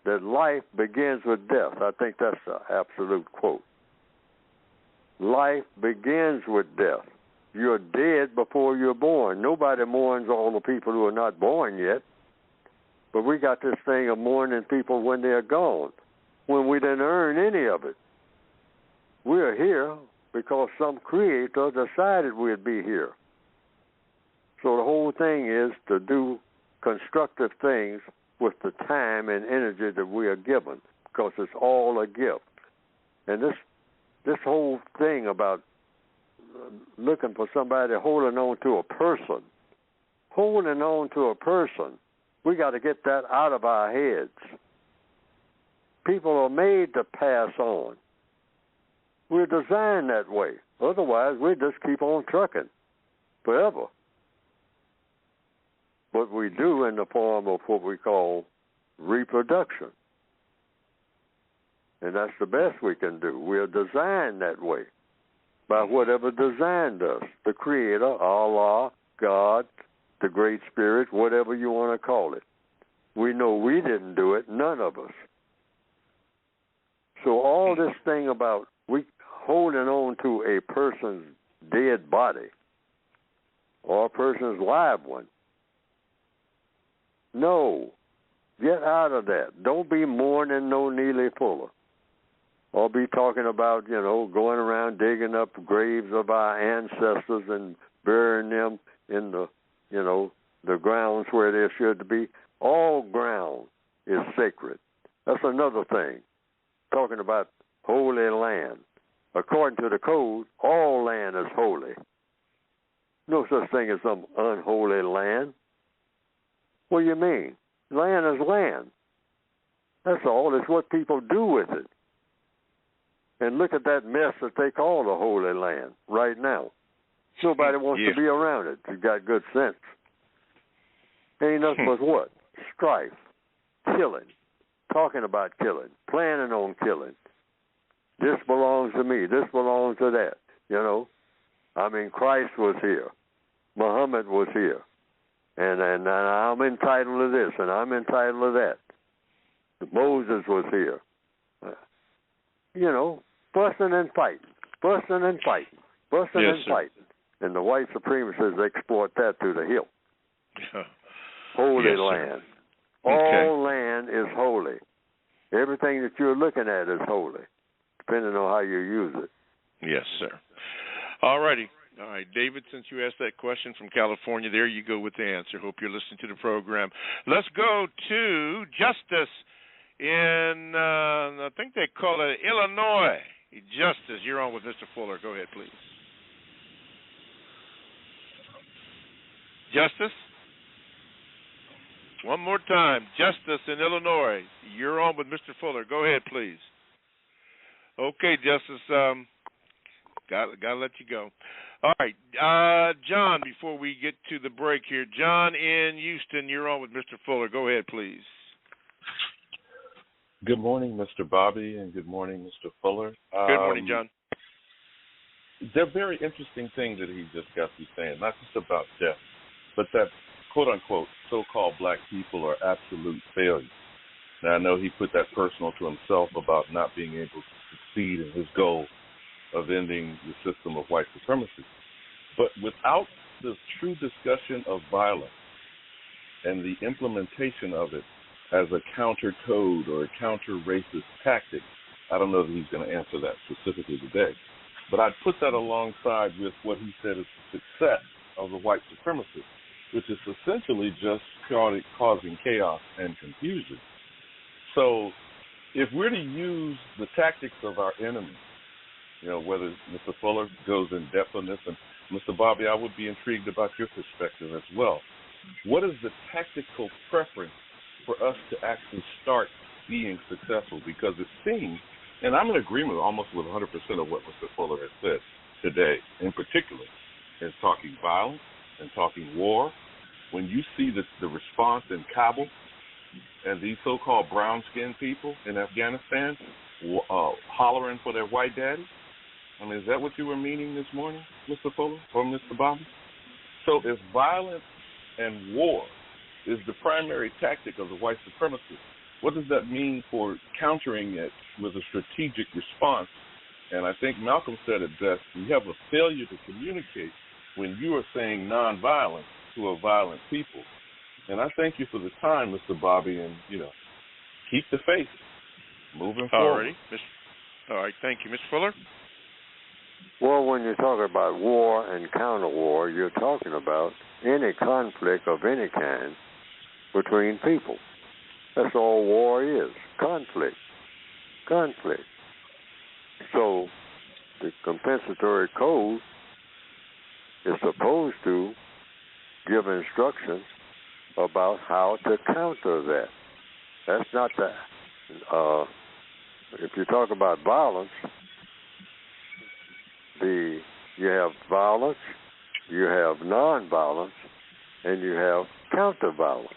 That life begins with death. I think that's an absolute quote. Life begins with death. You're dead before you're born. Nobody mourns all the people who are not born yet. But we got this thing of mourning people when they're gone, when we didn't earn any of it. We're here because some creator decided we'd be here. So the whole thing is to do constructive things with the time and energy that we are given, because it's all a gift. And this whole thing about looking for somebody holding on to a person, we got to get that out of our heads. People are made to pass on. We're designed that way. Otherwise, we just keep on trucking forever. But we do in the form of what we call reproduction. And that's the best we can do. We're designed that way by whatever designed us, the Creator, Allah, God, the Great Spirit, whatever you want to call it. We know we didn't do it, none of us. So all this thing about we holding on to a person's dead body or a person's live one, No. Get out of that. Don't be mourning no Neely Fuller. Or be talking about, going around digging up graves of our ancestors and burying them in the, the grounds where they should be. All ground is sacred. That's another thing. Talking about holy land. According to the code, all land is holy. No such thing as some unholy land. What do you mean? Land is land. That's all. It's what people do with it. And look at that mess that they call the Holy Land right now. Nobody wants to be around it. You got good sense. Ain't nothing but what? Strife, killing, talking about killing, planning on killing. This belongs to me. This belongs to that. Christ was here. Muhammad was here. And I'm entitled to this, and I'm entitled to that. Moses was here. Fussing and fighting, fussing and fighting, fussing and fighting. And the white supremacists exploit that to the hilt. Holy land. All land is holy. Everything that you're looking at is holy, depending on how you use it. Yes, sir. All righty. All right, David, since you asked that question from California, there you go with the answer. Hope you're listening to the program. Let's go to Justice in, I think they call it Illinois. Justice, you're on with Mr. Fuller. Go ahead, please. Justice? One more time. Justice in Illinois. You're on with Mr. Fuller. Go ahead, please. Okay, Justice. Got to let you go. All right. John, before we get to the break here. John in Houston, you're on with Mr. Fuller. Go ahead, please. Good morning, Mr. Bobby, and good morning, Mr. Fuller. Good morning, John. They're very interesting things that he just got through saying, not just about death, but that, quote-unquote, so-called black people are absolute failures. Now, I know he put that personal to himself about not being able to succeed in his goal of ending the system of white supremacy. But without the true discussion of violence and the implementation of it as a counter code or a counter racist tactic, I don't know that he's going to answer that specifically today. But I'd put that alongside with what he said is the success of the white supremacists, which is essentially just causing chaos and confusion. So if we're to use the tactics of our enemies, whether Mr. Fuller goes in depth on this, and Mr. Bobby, I would be intrigued about your perspective as well. What is the tactical preference for us to actually start being successful? Because it seems, and I'm in agreement almost with 100% of what Mr. Fuller has said today, in particular, in talking violence and talking war. When you see the response in Kabul and these so-called brown-skinned people in Afghanistan hollering for their white daddy, is that what you were meaning this morning, Mr. Fuller or Mr. Bobby? So if violence and war is the primary tactic of the white supremacists, what does that mean for countering it with a strategic response? And I think Malcolm said it best. We have a failure to communicate when you are saying nonviolence to a violent people. And I thank you for the time, Mr. Bobby, and, keep the faith moving forward. All right. Thank you. Mr. Fuller? Well, when you're talking about war and counter-war, you're talking about any conflict of any kind between people. That's all war is, conflict. So the compensatory code is supposed to give instructions about how to counter that. That's not the, if you talk about violence, you have violence, you have nonviolence, and you have counter-violence.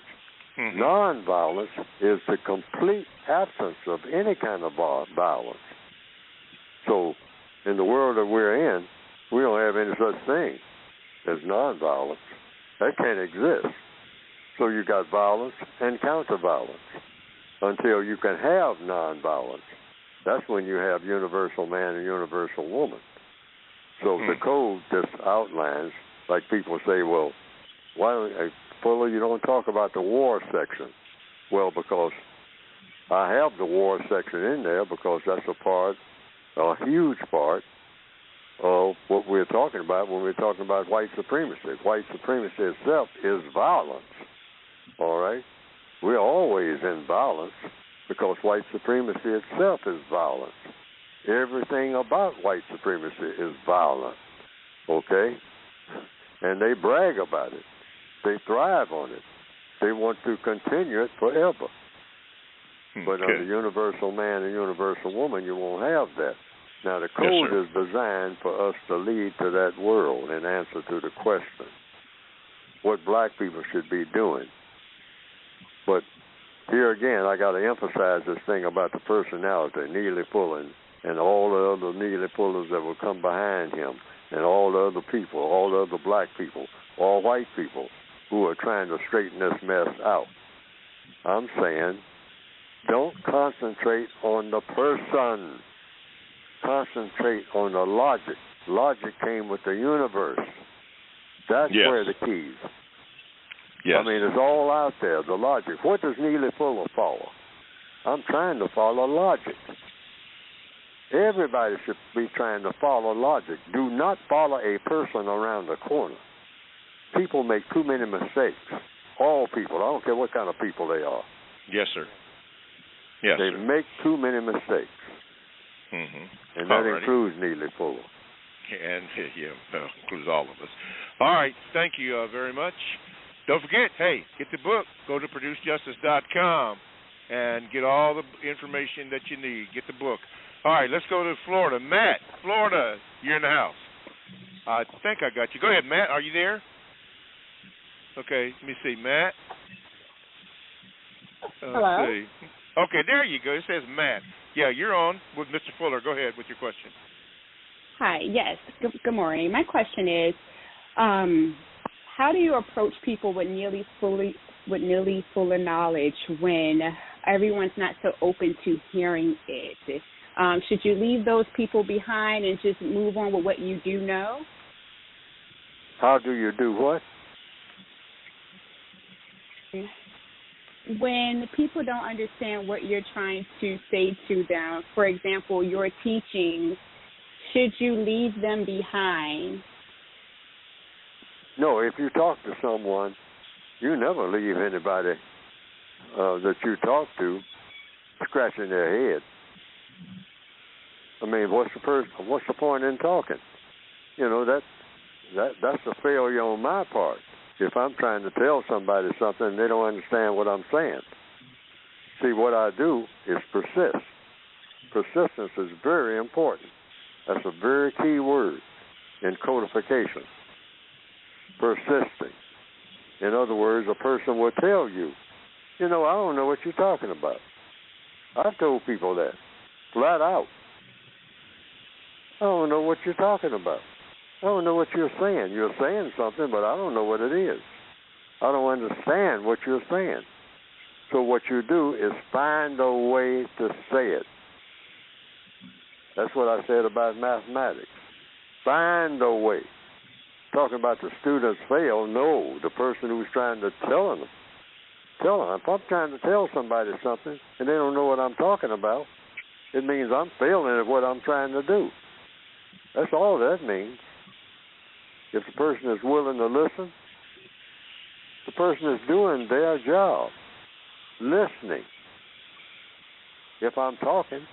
Mm-hmm. Nonviolence is the complete absence of any kind of violence. So in the world that we're in, we don't have any such thing as nonviolence. That can't exist. So you got violence and counter-violence until you can have nonviolence. That's when you have universal man and universal woman. So the code just outlines, like people say, well, why don't Fuller, you don't talk about the war section. Well, because I have the war section in there because that's a huge part of what we're talking about when we're talking about white supremacy. White supremacy itself is violence, all right? We're always in violence because white supremacy itself is violence. Everything about white supremacy is violent, okay? And they brag about it. They thrive on it. They want to continue it forever. But under universal man and universal woman, you won't have that. Now, the code is designed for us to lead to that world in answer to the question, what black people should be doing. But here again, I got to emphasize this thing about the personality, Neely Fuller, and all the other Neely Fullers that will come behind him, and all the other people, all the other black people, all white people who are trying to straighten this mess out. I'm saying, don't concentrate on the person. Concentrate on the logic. Logic came with the universe. That's where the keys. Yes. I mean, it's all out there, the logic. What does Neely Fuller follow? I'm trying to follow logic. Everybody should be trying to follow logic. Do not follow a person around the corner. People make too many mistakes. All people. I don't care what kind of people they are. Yes, sir. Yes, they make too many mistakes. Mm-hmm. And that includes Neely Fuller. And, includes all of us. All right. Thank you very much. Don't forget, hey, get the book. Go to producejustice.com and get all the information that you need. Get the book. All right, let's go to Florida. Matt, Florida, you're in the house. I think I got you. Go ahead, Matt. Are you there? Okay, let me see. Matt? Hello? See. Okay, there you go. It says Matt. Yeah, you're on with Mr. Fuller. Go ahead with your question. Hi, yes. Good morning. My question is, how do you approach people with Neely Fuller knowledge when everyone's not so open to hearing it? Should you leave those people behind and just move on with what you do know? How do you do what? When people don't understand what you're trying to say to them, for example, your teachings, should you leave them behind? No, if you talk to someone, you never leave anybody that you talk to scratching their head. I mean, what's the point in talking? You know, that's a failure on my part. If I'm trying to tell somebody something and they don't understand what I'm saying. See, what I do is persist. Persistence is very important. That's a very key word in codification. Persisting. In other words, a person will tell you, I don't know what you're talking about. I've told people that, flat out. I don't know what you're talking about. I don't know what you're saying. You're saying something, but I don't know what it is. I don't understand what you're saying. So what you do is find a way to say it. That's what I said about mathematics. Find a way. Talking about the students fail, no, the person who's trying to tell them. If I'm trying to tell somebody something and they don't know what I'm talking about, it means I'm failing at what I'm trying to do. That's all that means. If the person is willing to listen, the person is doing their job, listening. If I'm talking.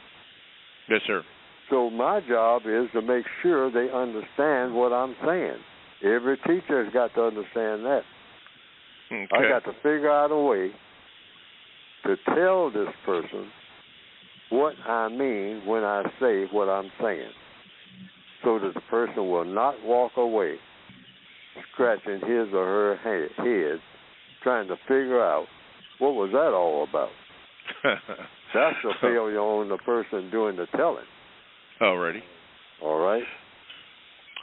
Yes, sir. So my job is to make sure they understand what I'm saying. Every teacher has got to understand that. Okay. I got to figure out a way to tell this person what I mean when I say what I'm saying, so that the person will not walk away scratching his or her head trying to figure out what was that all about. That's a failure on the person doing the telling. Alrighty. All right.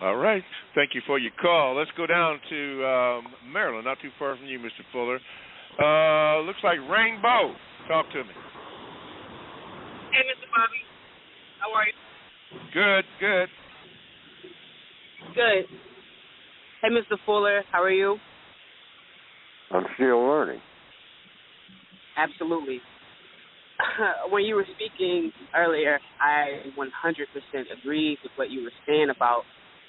All right. Thank you for your call. Let's go down to Maryland, not too far from you, Mr. Fuller. Looks like Rainbow. Talk to me. Hey, Mr. Bobby. How are you? Good. Good. Hey, Mr. Fuller. How are you? I'm still learning. Absolutely. When you were speaking earlier, I 100% agreed with what you were saying about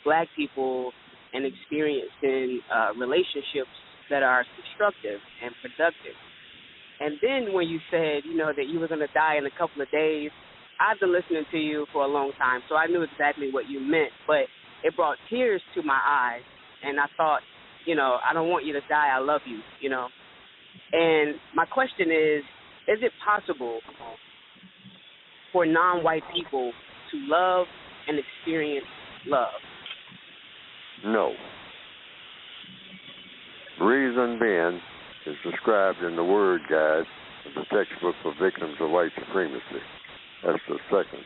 black people and experiencing relationships that are constructive and productive. And then when you said, that you were going to die in a couple of days, I've been listening to you for a long time, so I knew exactly what you meant, but it brought tears to my eyes, and I thought, I don't want you to die, I love you, And my question is it possible for non-white people to love and experience love? No. Reason being is described in the Word Guide of the textbook for victims of white supremacy. That's the second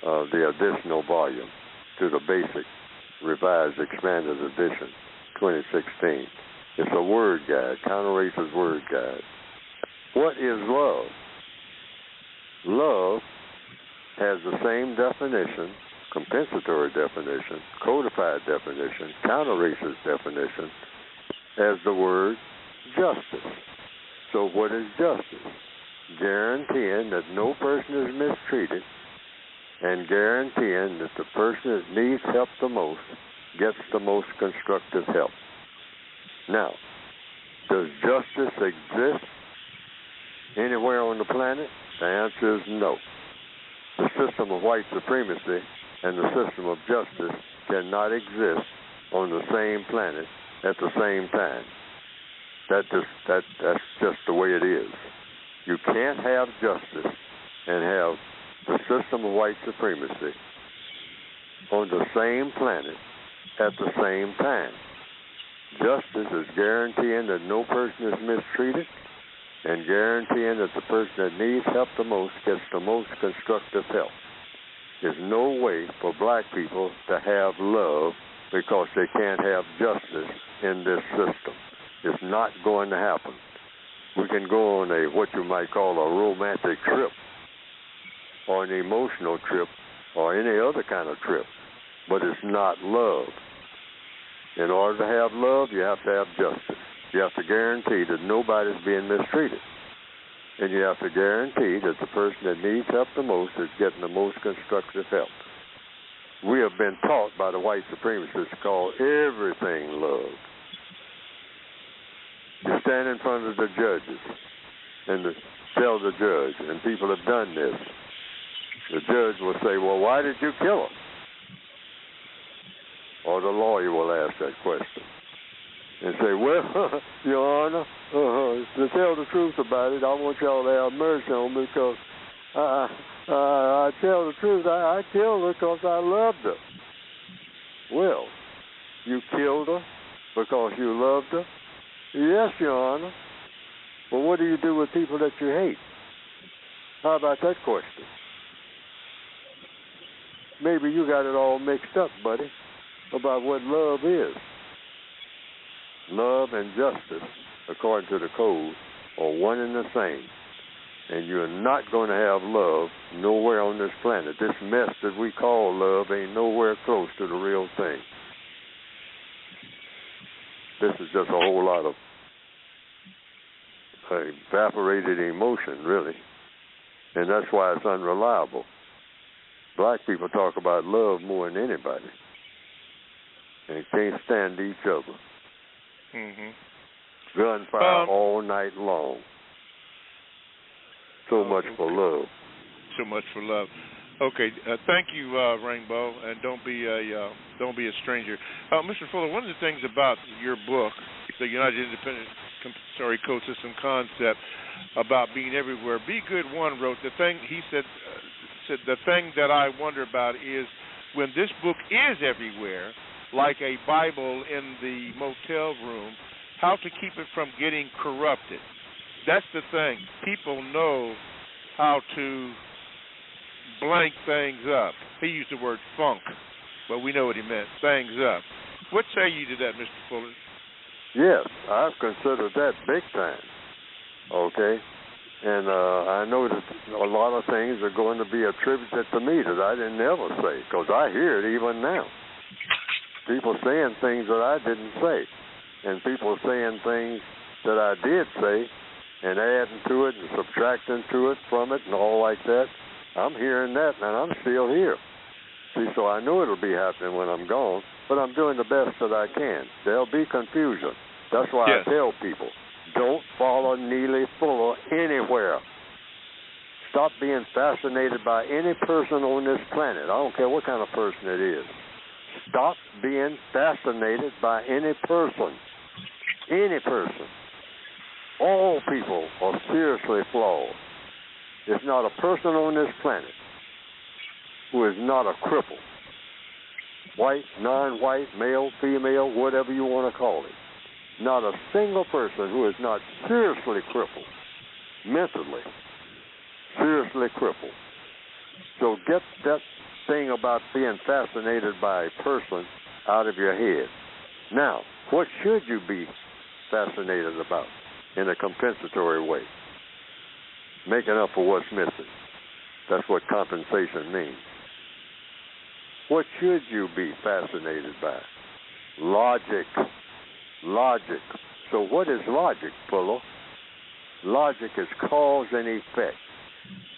of the additional volume to the basic revised expanded edition, 2016. It's a word guide, counter-racist word guide. What is love? Love has the same definition, compensatory definition, codified definition, counter-racist definition as the word justice. So what is justice? Guaranteeing that no person is mistreated and guaranteeing that the person that needs help the most gets the most constructive help. Now, does justice exist anywhere on the planet? The answer is no. The system of white supremacy and the system of justice cannot exist on the same planet at the same time. That's just the way it is. You can't have justice and have the system of white supremacy on the same planet at the same time. Justice is guaranteeing that no person is mistreated and guaranteeing that the person that needs help the most gets the most constructive help. There's no way for black people to have love because they can't have justice in this system. It's not going to happen. We can go on what you might call a romantic trip or an emotional trip or any other kind of trip, but it's not love. In order to have love, you have to have justice. You have to guarantee that nobody's being mistreated. And you have to guarantee that the person that needs help the most is getting the most constructive help. We have been taught by the white supremacists to call everything love. You stand in front of the judges and tell the judge, and people have done this. The judge will say, well, why did you kill her? Or the lawyer will ask that question and say, well, Your Honor, to tell the truth about it, I want y'all to have mercy on me because I tell the truth. I killed her because I loved her. Well, you killed her because you loved her? Yes, Your Honor. Well, what do you do with people that you hate? How about that question? Maybe you got it all mixed up, buddy, about what love is. Love and justice, according to the code, are one and the same. And you're not going to have love nowhere on this planet. This mess that we call love ain't nowhere close to the real thing. This is just a whole lot of evaporated emotion, really. And that's why it's unreliable. Black people talk about love more than anybody. And can't stand each other. Mm-hmm. Gunfire all night long. So much for love. So much for love. Okay, thank you, Rainbow, and don't be a stranger. Mr. Fuller, one of the things about your book, the United Independent Compensatory Code System Concept, about being everywhere, Be Good One wrote the thing. He said the thing that I wonder about is when this book is everywhere, like a Bible in the motel room, how to keep it from getting corrupted. That's the thing. People know how to blank things up. He used the word funk, but we know what he meant, things up. What say you to that, Mr. Fuller? Yes, I've considered that big time, okay? And I know that a lot of things are going to be attributed to me that I didn't ever say, because I hear it even now. People saying things that I didn't say, and people saying things that I did say and adding to it and subtracting to it from it and all like that, I'm hearing that and I'm still here. See, so I know it'll be happening when I'm gone, but I'm doing the best that I can. There'll be confusion. That's why I tell people, don't follow Neely Fuller anywhere. Stop being fascinated by any person on this planet. I don't care what kind of person it is. Stop being fascinated by any person. Any person. All people are seriously flawed. There's not a person on this planet who is not a cripple. White, non-white, male, female, whatever you want to call it. Not a single person who is not seriously crippled, mentally, seriously crippled. So get that thing about being fascinated by a person out of your head. Now, what should you be fascinated about in a compensatory way? Making up for what's missing. That's what compensation means. What should you be fascinated by? Logic. Logic. So what is logic, Fuller? Logic is cause and effect.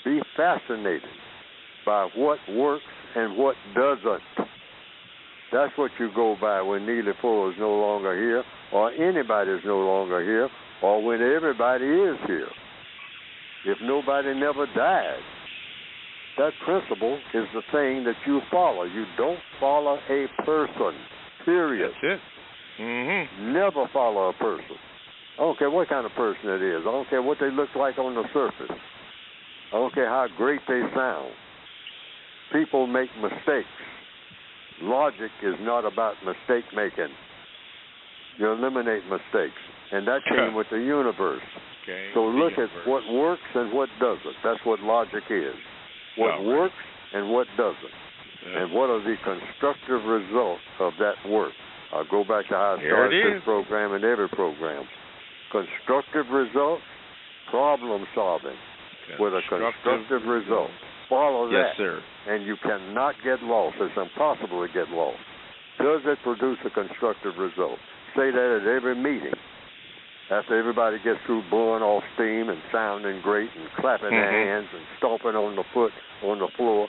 Be fascinated by what works and what doesn't. That's what you go by when Neely Fuller is no longer here, or anybody is no longer here, or when everybody is here. If nobody never died, that principle is the thing that you follow. You don't follow a person, period. That's it. Mm-hmm. Never follow a person. I don't care what kind of person it is. I don't care what they look like on the surface. I don't care how great they sound. People make mistakes. Logic is not about mistake making. You eliminate mistakes. And that came with the universe. So look at what works and what doesn't. That's what logic is. What works and what doesn't. And what are the constructive results of that work? I'll go back to how I started this program and every program. Constructive results, problem solving with a constructive result. Follow that. Yes, sir. And you cannot get lost. It's impossible to get lost. Does it produce a constructive result? Say that at every meeting. After everybody gets through blowing off steam and sounding great and clapping their hands and stomping on the foot on the floor,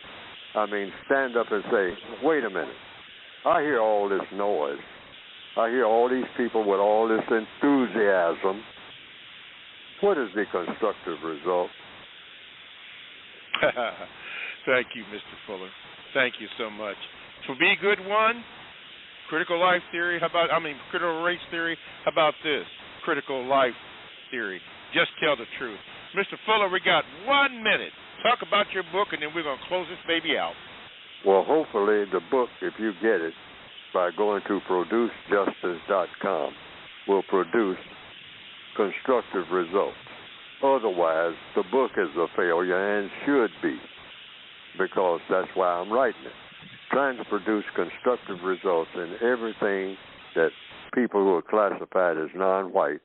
I mean, stand up and say, wait a minute. I hear all this noise. I hear all these people with all this enthusiasm. What is the constructive result? Thank you, Mr. Fuller. Thank you so much. For Be Good One, critical life theory, critical race theory, how about this? Critical life theory. Just tell the truth. Mr. Fuller, we got 1 minute. Talk about your book, and then we're going to close this baby out. Well, hopefully the book, if you get it, by going to producejustice.com, will produce constructive results. Otherwise, the book is a failure and should be, because that's why I'm writing it. Trying to produce constructive results in everything that people who are classified as non-white,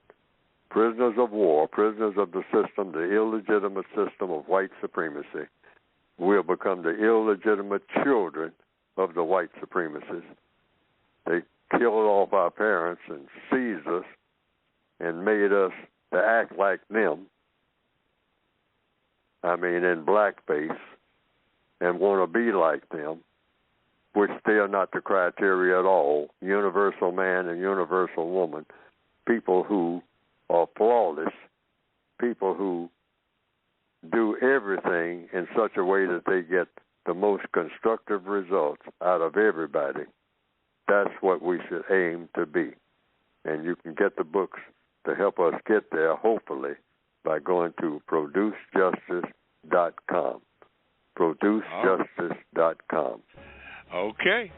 prisoners of war, prisoners of the system, the illegitimate system of white supremacy, will become the illegitimate children of the white supremacists. They killed off our parents and seized us and made us to act like them, in blackface, and want to be like them, which they are not the criteria at all. Universal man and universal woman, people who are flawless, people who do everything in such a way that they get the most constructive results out of everybody. That's what we should aim to be. And you can get the books to help us get there, hopefully, by going to producejustice.com. Producejustice.com. Okay.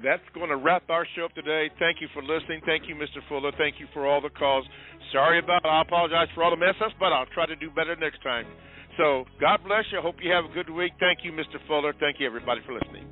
That's going to wrap our show up today. Thank you for listening. Thank you, Mr. Fuller. Thank you for all the calls. I apologize for all the mess-ups, but I'll try to do better next time. So God bless you. I hope you have a good week. Thank you, Mr. Fuller. Thank you, everybody, for listening.